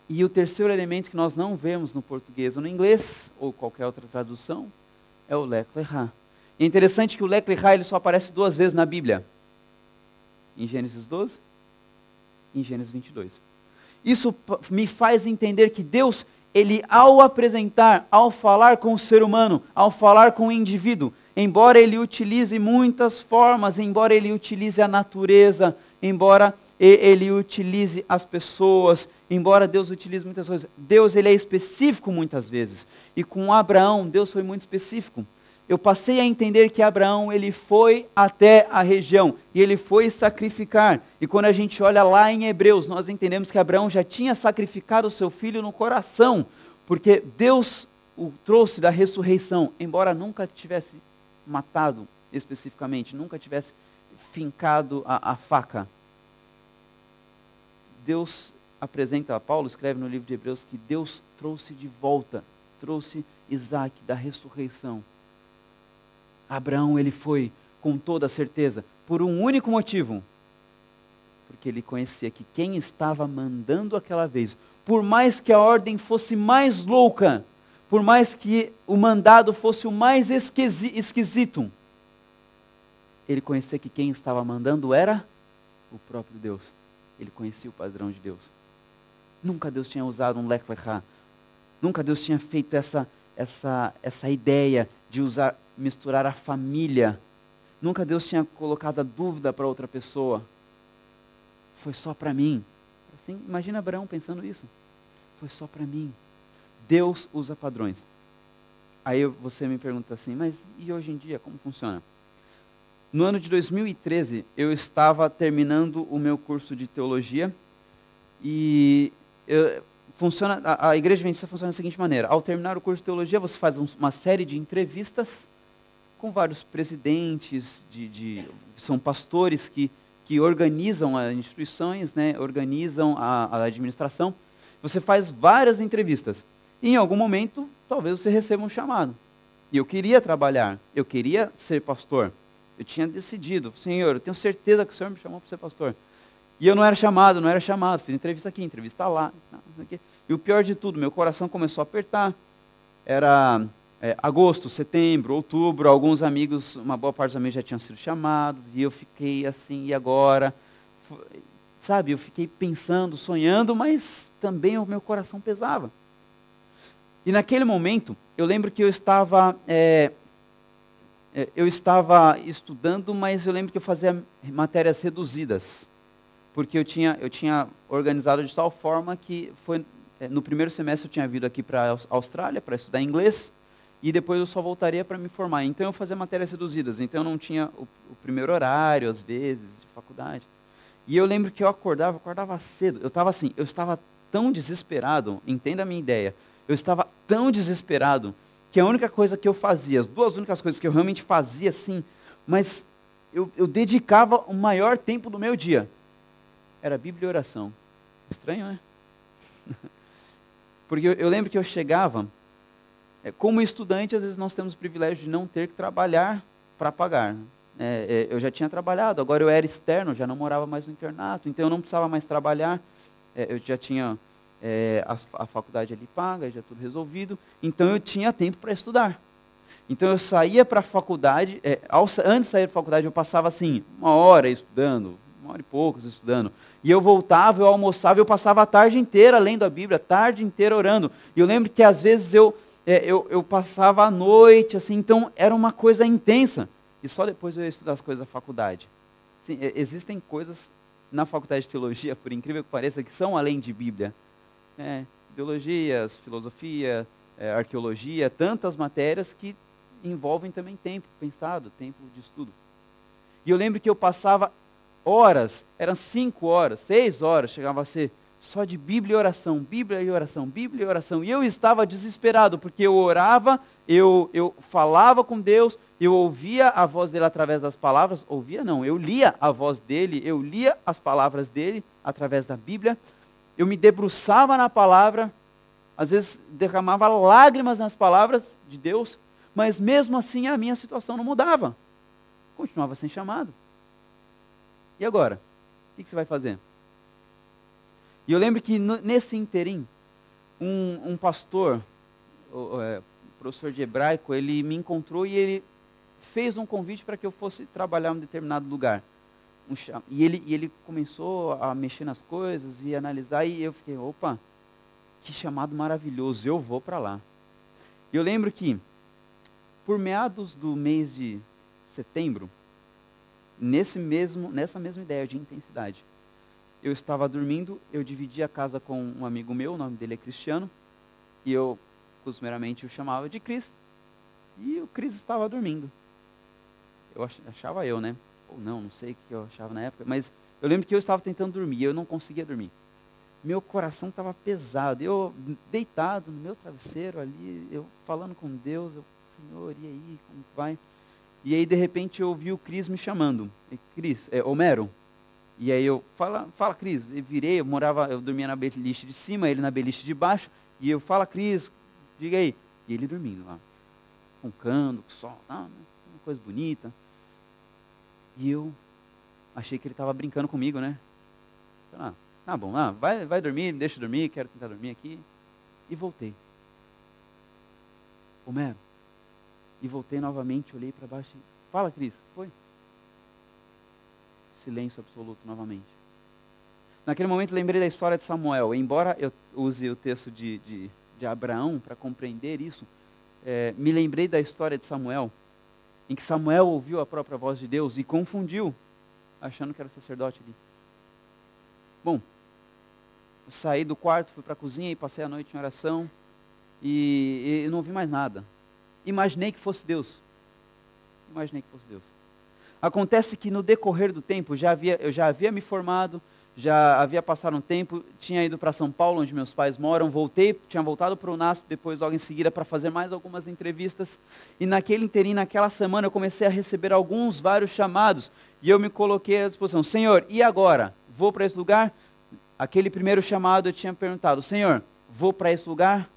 E o terceiro elemento que nós não vemos no português ou no inglês, ou qualquer outra tradução, é o Lech Lechá. É interessante que o Lech Lechá ele só aparece 2 vezes na Bíblia. Em Gênesis 12 e em Gênesis 22. Isso me faz entender que Deus, ele ao apresentar, ao falar com o ser humano, ao falar com o indivíduo, embora ele utilize muitas formas, embora ele utilize a natureza, embora ele utilize as pessoas, embora Deus utilize muitas coisas, Deus ele é específico muitas vezes. E com Abraão, Deus foi muito específico. Eu passei a entender que Abraão, ele foi até a região, e ele foi sacrificar. E quando a gente olha lá em Hebreus, nós entendemos que Abraão já tinha sacrificado o seu filho no coração, porque Deus o trouxe da ressurreição, embora nunca tivesse matado especificamente, nunca tivesse fincado a faca. Deus apresenta, Paulo escreve no livro de Hebreus, que Deus trouxe de volta, trouxe Isaque da ressurreição. Abraão, ele foi com toda certeza, por um único motivo, porque ele conhecia que quem estava mandando aquela vez, por mais que a ordem fosse mais louca, por mais que o mandado fosse o mais esquisito, ele conhecia que quem estava mandando era o próprio Deus. Ele conhecia o padrão de Deus. Nunca Deus tinha usado um Lech Lechá. Nunca Deus tinha feito essa ideia de misturar a família. Nunca Deus tinha colocado a dúvida para outra pessoa. Foi só para mim. Assim, imagina Abraão pensando isso. Foi só para mim. Deus usa padrões. Aí você me pergunta assim, mas e hoje em dia, como funciona? No ano de 2013, eu estava terminando o meu curso de teologia e a Igreja Adventista funciona da seguinte maneira. Ao terminar o curso de teologia, você faz uma série de entrevistas com vários presidentes, são pastores que organizam as instituições, né, organizam a administração. Você faz várias entrevistas. E em algum momento, talvez você receba um chamado. E eu queria trabalhar, eu queria ser pastor. Eu tinha decidido, Senhor, eu tenho certeza que o Senhor me chamou para ser pastor. E eu não era chamado, fiz entrevista aqui, entrevista lá. E o pior de tudo, meu coração começou a apertar. Era agosto, setembro, outubro, alguns amigos, uma boa parte dos amigos já tinham sido chamados, e eu fiquei assim, e agora? Sabe, eu fiquei pensando, sonhando, mas também o meu coração pesava. E naquele momento, eu lembro que eu estava estudando, mas eu lembro que eu fazia matérias reduzidas, porque eu tinha organizado de tal forma que no primeiro semestre eu tinha vindo aqui para a Austrália para estudar inglês, e depois eu só voltaria para me formar. Então eu fazia matérias reduzidas, então eu não tinha o primeiro horário, às vezes, de faculdade. E eu lembro que eu acordava cedo, eu estava tão desesperado, entenda a minha ideia, eu estava tão desesperado, que a única coisa que eu fazia, as duas únicas coisas que eu realmente fazia assim, mas eu dedicava o maior tempo do meu dia, era Bíblia e oração. Estranho, né? Porque eu lembro que eu chegava, como estudante, às vezes nós temos o privilégio de não ter que trabalhar para pagar. Eu já tinha trabalhado, agora eu era externo, já não morava mais no internato, então eu não precisava mais trabalhar, eu já tinha a faculdade ali paga, já tudo resolvido, então eu tinha tempo para estudar. Então eu saía para a faculdade, antes de sair da faculdade eu passava assim, 1 hora estudando, 1 1 hora e poucos estudando. E eu voltava, eu almoçava, eu passava a tarde inteira lendo a Bíblia, a tarde inteira orando. E eu lembro que às vezes eu passava a noite, assim, então era uma coisa intensa. E só depois eu ia estudar as coisas da faculdade. Sim, existem coisas na faculdade de teologia, por incrível que pareça, que são além de Bíblia. Ideologias, filosofia, arqueologia, tantas matérias que envolvem também tempo pensado, tempo de estudo. E eu lembro que eu passava horas, eram 5 horas, 6 horas, chegava a ser só de Bíblia e oração, Bíblia e oração, Bíblia e oração. E eu estava desesperado, porque eu orava, eu falava com Deus, eu ouvia a voz dele através das palavras, ouvia não, eu lia a voz dele, eu lia as palavras dele através da Bíblia, eu me debruçava na palavra, às vezes derramava lágrimas nas palavras de Deus, mas mesmo assim a minha situação não mudava. Continuava sem chamado. E agora? O que você vai fazer? E eu lembro que nesse interim, um pastor, professor de hebraico, ele me encontrou e ele fez um convite para que eu fosse trabalhar em um determinado lugar. E ele começou a mexer nas coisas e analisar, e eu fiquei, opa, que chamado maravilhoso, eu vou para lá. E eu lembro que, por meados do mês de setembro, nessa mesma ideia de intensidade, eu estava dormindo, eu dividi a casa com um amigo meu, o nome dele é Cristiano, e eu, costumeiramente, o chamava de Cris, e o Cris estava dormindo. Eu achava eu, né? Ou não sei o que eu achava na época, mas eu lembro que eu estava tentando dormir, e eu não conseguia dormir. Meu coração estava pesado, eu deitado no meu travesseiro ali, eu falando com Deus, Senhor, e aí, como vai? E aí, de repente, eu ouvi o Cris me chamando. Cris, Homero. E aí eu, fala Cris. Eu virei, eu dormia na beliche de cima, ele na beliche de baixo. E eu, fala Cris, diga aí. E ele dormindo lá, roncando, com sol, uma coisa bonita. E eu achei que ele estava brincando comigo, né? Tá bom, vai dormir, deixa eu dormir, quero tentar dormir aqui. E voltei. Homero. E voltei novamente, olhei para baixo e... Fala, Cris, foi? Silêncio absoluto novamente. Naquele momento lembrei da história de Samuel. Embora eu use o texto de Abraão para compreender isso, me lembrei da história de Samuel, em que Samuel ouviu a própria voz de Deus e confundiu, achando que era o sacerdote ali. Bom, eu saí do quarto, fui para a cozinha e passei a noite em oração e não ouvi mais nada. Imaginei que fosse Deus. Acontece que no decorrer do tempo, eu já havia me formado, já havia passado um tempo, tinha ido para São Paulo, onde meus pais moram, tinha voltado para o UNASP, depois logo em seguida para fazer mais algumas entrevistas, e naquele interim, naquela semana, eu comecei a receber vários chamados, e eu me coloquei à disposição, Senhor, e agora? Vou para esse lugar? Aquele primeiro chamado eu tinha perguntado, Senhor, vou para esse lugar?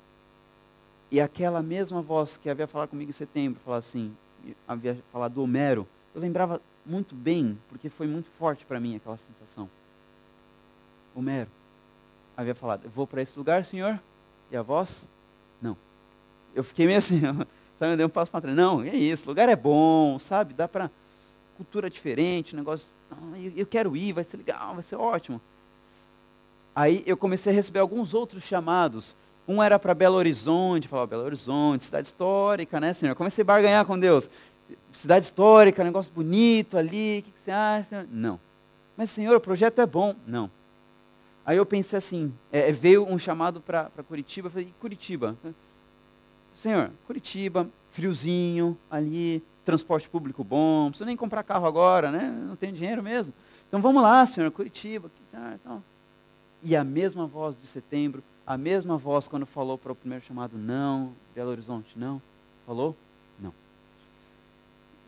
E aquela mesma voz que havia falado comigo em setembro, havia falado do Homero, eu lembrava muito bem, porque foi muito forte para mim aquela sensação. Homero havia falado, eu vou para esse lugar, Senhor? E a voz? Não. Eu fiquei meio assim, sabe, eu dei um passo para trás. Não, é isso, o lugar é bom, sabe, dá para cultura diferente, negócio, eu quero ir, vai ser legal, vai ser ótimo. Aí eu comecei a receber alguns outros chamados. Um era para Belo Horizonte, falava, Belo Horizonte, cidade histórica, né, Senhor? Comecei a barganhar com Deus. Cidade histórica, negócio bonito ali, o que você acha? Não. Mas, Senhor, o projeto é bom. Não. Aí eu pensei assim, veio um chamado para Curitiba, eu falei, Curitiba? Senhor, Curitiba, friozinho ali, transporte público bom, não precisa nem comprar carro agora, né? Não tem dinheiro mesmo. Então vamos lá, Senhor, Curitiba. Então. E a mesma voz de setembro, a mesma voz quando falou para o primeiro chamado, não, Belo Horizonte, não. Falou? Não.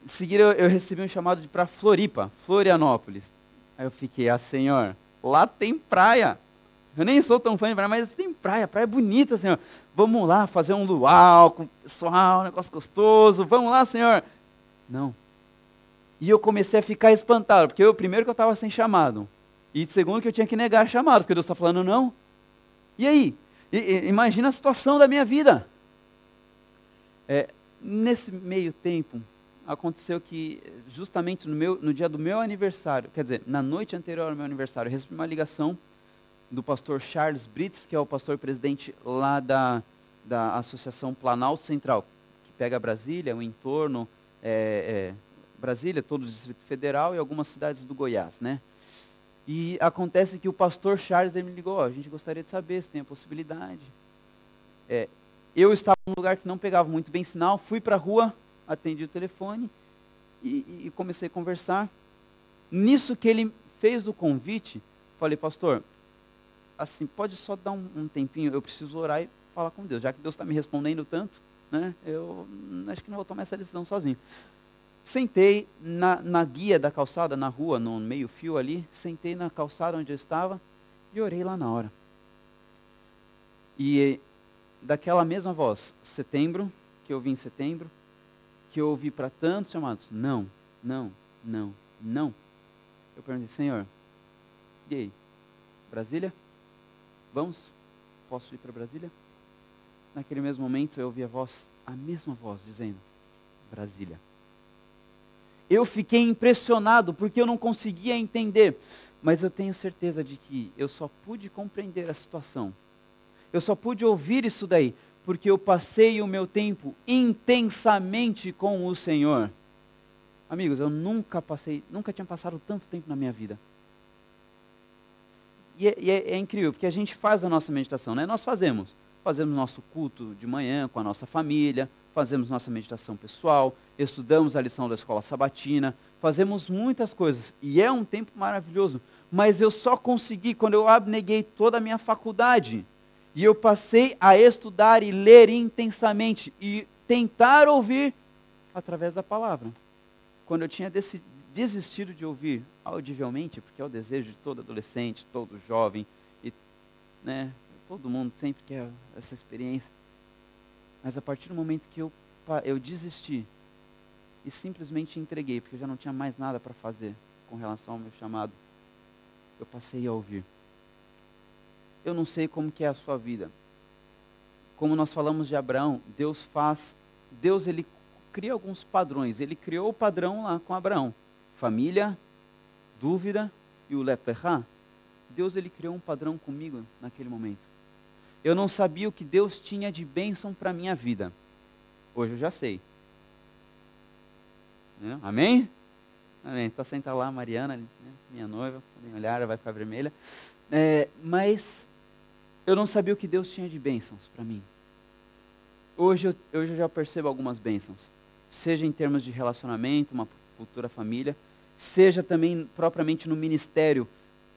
Em seguida eu recebi um chamado para Florianópolis. Aí eu fiquei, Senhor, lá tem praia. Eu nem sou tão fã de praia, mas tem praia bonita, Senhor. Vamos lá fazer um luau com o pessoal, um negócio gostoso. Vamos lá, Senhor. Não. E eu comecei a ficar espantado, porque primeiro que eu estava sem chamado. E segundo que eu tinha que negar chamado, porque Deus está falando não. E aí? Imagina a situação da minha vida. Nesse meio tempo, aconteceu que justamente no dia do meu aniversário, quer dizer, na noite anterior ao meu aniversário, eu recebi uma ligação do pastor Charles Britz, que é o pastor presidente lá da Associação Planalto Central, que pega Brasília, o entorno, Brasília, todo o Distrito Federal e algumas cidades do Goiás, né? E acontece que o pastor Charles ele me ligou, a gente gostaria de saber se tem a possibilidade. Eu estava num lugar que não pegava muito bem sinal, fui para a rua, atendi o telefone e comecei a conversar. Nisso que ele fez o convite, falei, pastor, assim, pode só dar um tempinho, eu preciso orar e falar com Deus, já que Deus está me respondendo tanto, né, eu acho que não vou tomar essa decisão sozinho. Sentei na guia da calçada, na rua, no meio fio ali, sentei na calçada onde eu estava e orei lá na hora. E daquela mesma voz, setembro, que eu vi em setembro, que eu ouvi para tantos chamados, não, não, não, não. Eu perguntei, Senhor, e aí, Brasília? Vamos? Posso ir para Brasília? Naquele mesmo momento eu ouvi a mesma voz dizendo, Brasília. Eu fiquei impressionado porque eu não conseguia entender, mas eu tenho certeza de que eu só pude compreender a situação. Eu só pude ouvir isso daí, porque eu passei o meu tempo intensamente com o Senhor. Amigos, eu nunca tinha passado tanto tempo na minha vida. E é incrível, porque a gente faz a nossa meditação, né? Nós fazemos nosso culto de manhã com a nossa família, fazemos nossa meditação pessoal, estudamos a lição da escola sabatina, fazemos muitas coisas, e é um tempo maravilhoso, mas eu só consegui quando eu abneguei toda a minha faculdade, e eu passei a estudar e ler intensamente, e tentar ouvir através da palavra. Quando eu tinha desistido de ouvir audivelmente, porque é o desejo de todo adolescente, todo jovem, e, né, todo mundo sempre quer essa experiência. Mas a partir do momento que eu desisti e simplesmente entreguei, porque eu já não tinha mais nada para fazer com relação ao meu chamado, eu passei a ouvir. Eu não sei como que é a sua vida. Como nós falamos de Abraão, Deus ele cria alguns padrões. Ele criou o padrão lá com Abraão. Família, dúvida e o leperá. Deus ele criou um padrão comigo naquele momento. Eu não sabia o que Deus tinha de bênção para a minha vida. Hoje eu já sei. Né? Amém? Amém. Está sentada lá a Mariana, né? Minha noiva, podem olhar, ela vai ficar vermelha. Mas eu não sabia o que Deus tinha de bênçãos para mim. Hoje eu já percebo algumas bênçãos. Seja em termos de relacionamento, uma futura família, seja também propriamente no ministério,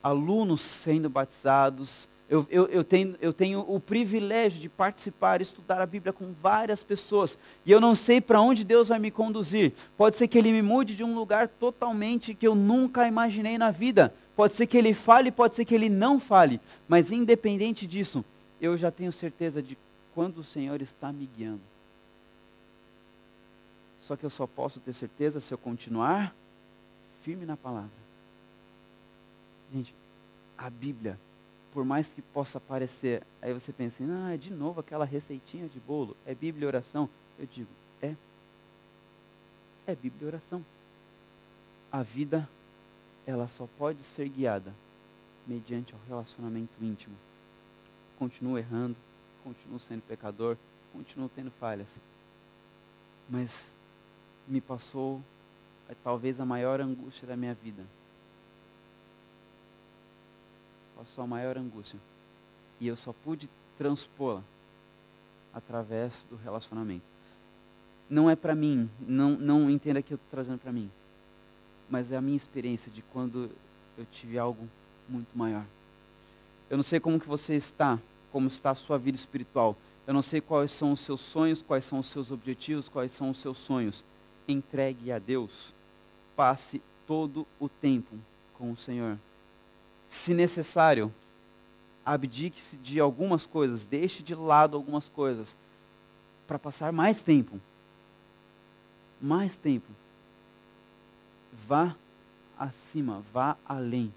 alunos sendo batizados. Eu tenho o privilégio de participar, estudar a Bíblia com várias pessoas. E eu não sei para onde Deus vai me conduzir. Pode ser que Ele me mude de um lugar totalmente que eu nunca imaginei na vida. Pode ser que Ele fale, pode ser que Ele não fale. Mas independente disso, eu já tenho certeza de quando o Senhor está me guiando. Só que eu só posso ter certeza se eu continuar firme na palavra. Gente, a Bíblia, por mais que possa parecer, aí você pensa assim, é de novo aquela receitinha de bolo, é Bíblia e oração. Eu digo, é Bíblia e oração. A vida, ela só pode ser guiada mediante o relacionamento íntimo. Continuo errando, continuo sendo pecador, continuo tendo falhas. Mas me passou talvez a maior angústia da minha vida. Passou a maior angústia. E eu só pude transpô-la através do relacionamento. Não é para mim, não entenda que eu estou trazendo para mim. Mas é a minha experiência de quando eu tive algo muito maior. Eu não sei como que você está, como está a sua vida espiritual. Eu não sei quais são os seus sonhos, quais são os seus objetivos, quais são os seus sonhos. Entregue a Deus. Passe todo o tempo com o Senhor. Se necessário, abdique-se de algumas coisas, deixe de lado algumas coisas, para passar mais tempo. Mais tempo. Vá acima, vá além.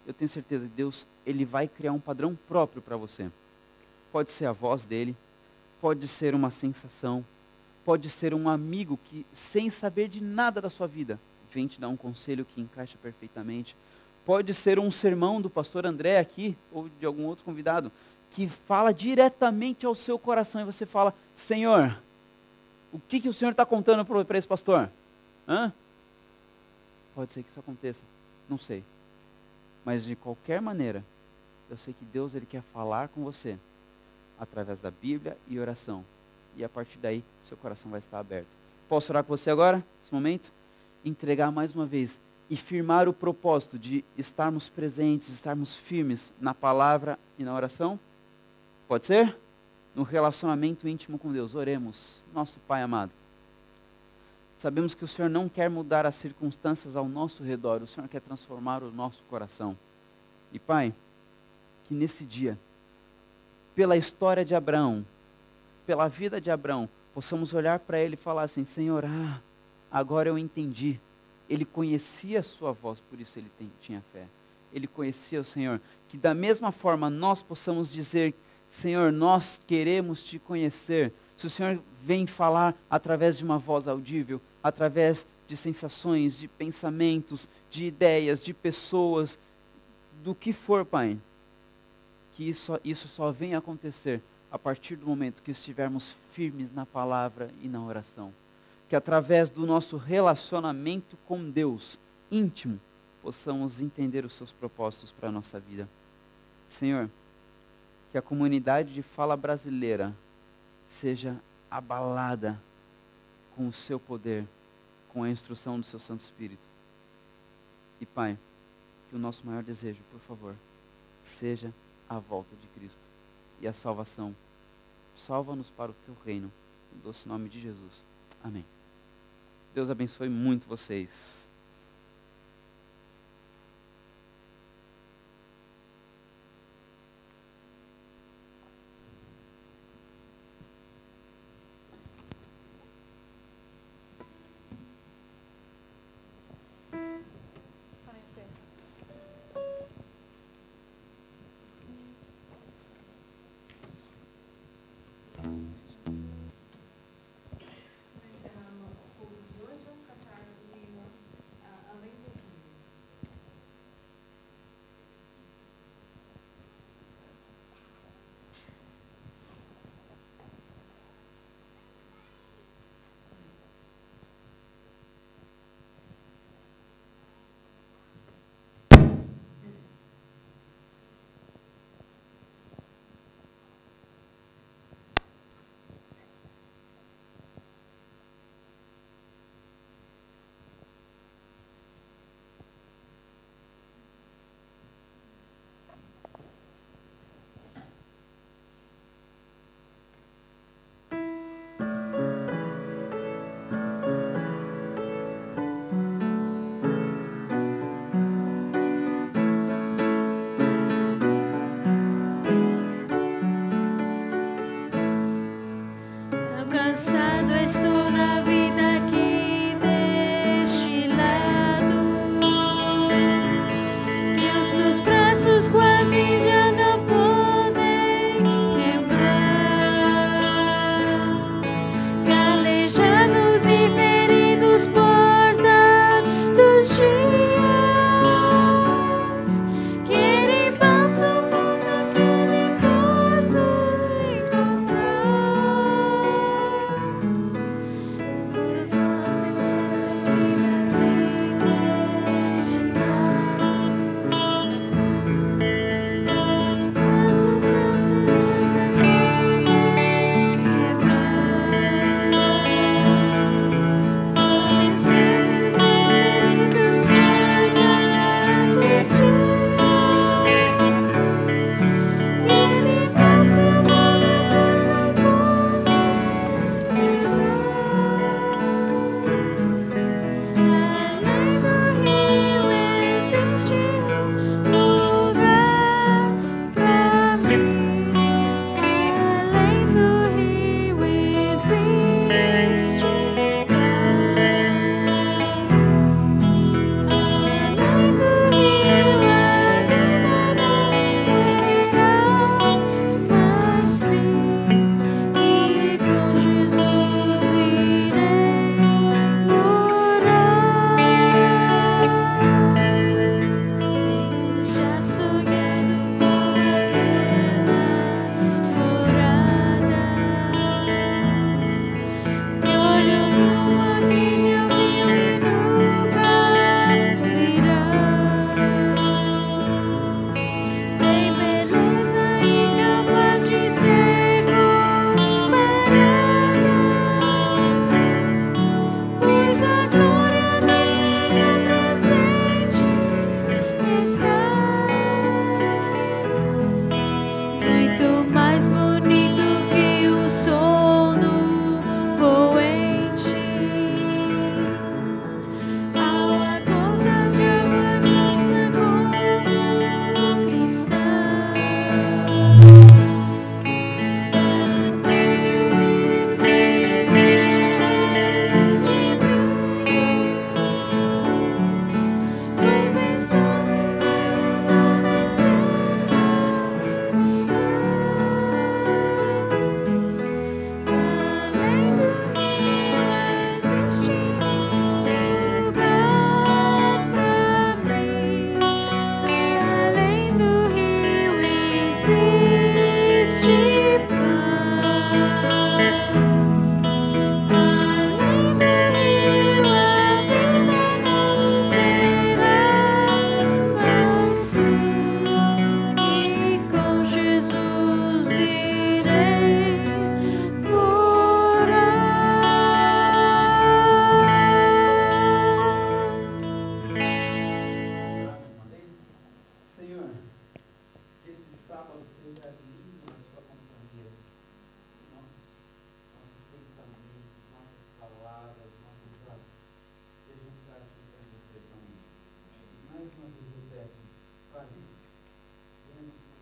Eu tenho certeza que Deus, Ele vai criar um padrão próprio para você. Pode ser a voz dEle, pode ser uma sensação, Pode ser um amigo que, sem saber de nada da sua vida, vem te dar um conselho que encaixa perfeitamente. Pode ser um sermão do pastor André aqui, ou de algum outro convidado, que fala diretamente ao seu coração e você fala, Senhor, o que o Senhor está contando para esse pastor? Hã? Pode ser que isso aconteça, não sei. Mas de qualquer maneira, eu sei que Deus ele quer falar com você através da Bíblia e oração. E a partir daí, seu coração vai estar aberto. Posso orar com você agora, nesse momento? Entregar mais uma vez e firmar o propósito de estarmos presentes, estarmos firmes na palavra e na oração? Pode ser? No relacionamento íntimo com Deus. Oremos. Nosso Pai amado. Sabemos que o Senhor não quer mudar as circunstâncias ao nosso redor. O Senhor quer transformar o nosso coração. E Pai, que nesse dia, pela história de Abraão, pela vida de Abraão, possamos olhar para ele e falar assim, Senhor, agora eu entendi. Ele conhecia a sua voz, por isso ele tinha fé. Ele conhecia o Senhor. Que da mesma forma nós possamos dizer, Senhor, nós queremos te conhecer. Se o Senhor vem falar através de uma voz audível, através de sensações, de pensamentos, de ideias, de pessoas, do que for, Pai, que isso só venha acontecer a partir do momento que estivermos firmes na palavra e na oração. Que através do nosso relacionamento com Deus, íntimo, possamos entender os seus propósitos para a nossa vida. Senhor, que a comunidade de fala brasileira seja abalada com o seu poder, com a instrução do seu Santo Espírito. E Pai, que o nosso maior desejo, por favor, seja a volta de Cristo e a salvação. Salva-nos para o teu reino, no doce nome de Jesus. Amém. Deus abençoe muito vocês. mais uma vez eu peço, Pai, dê-nos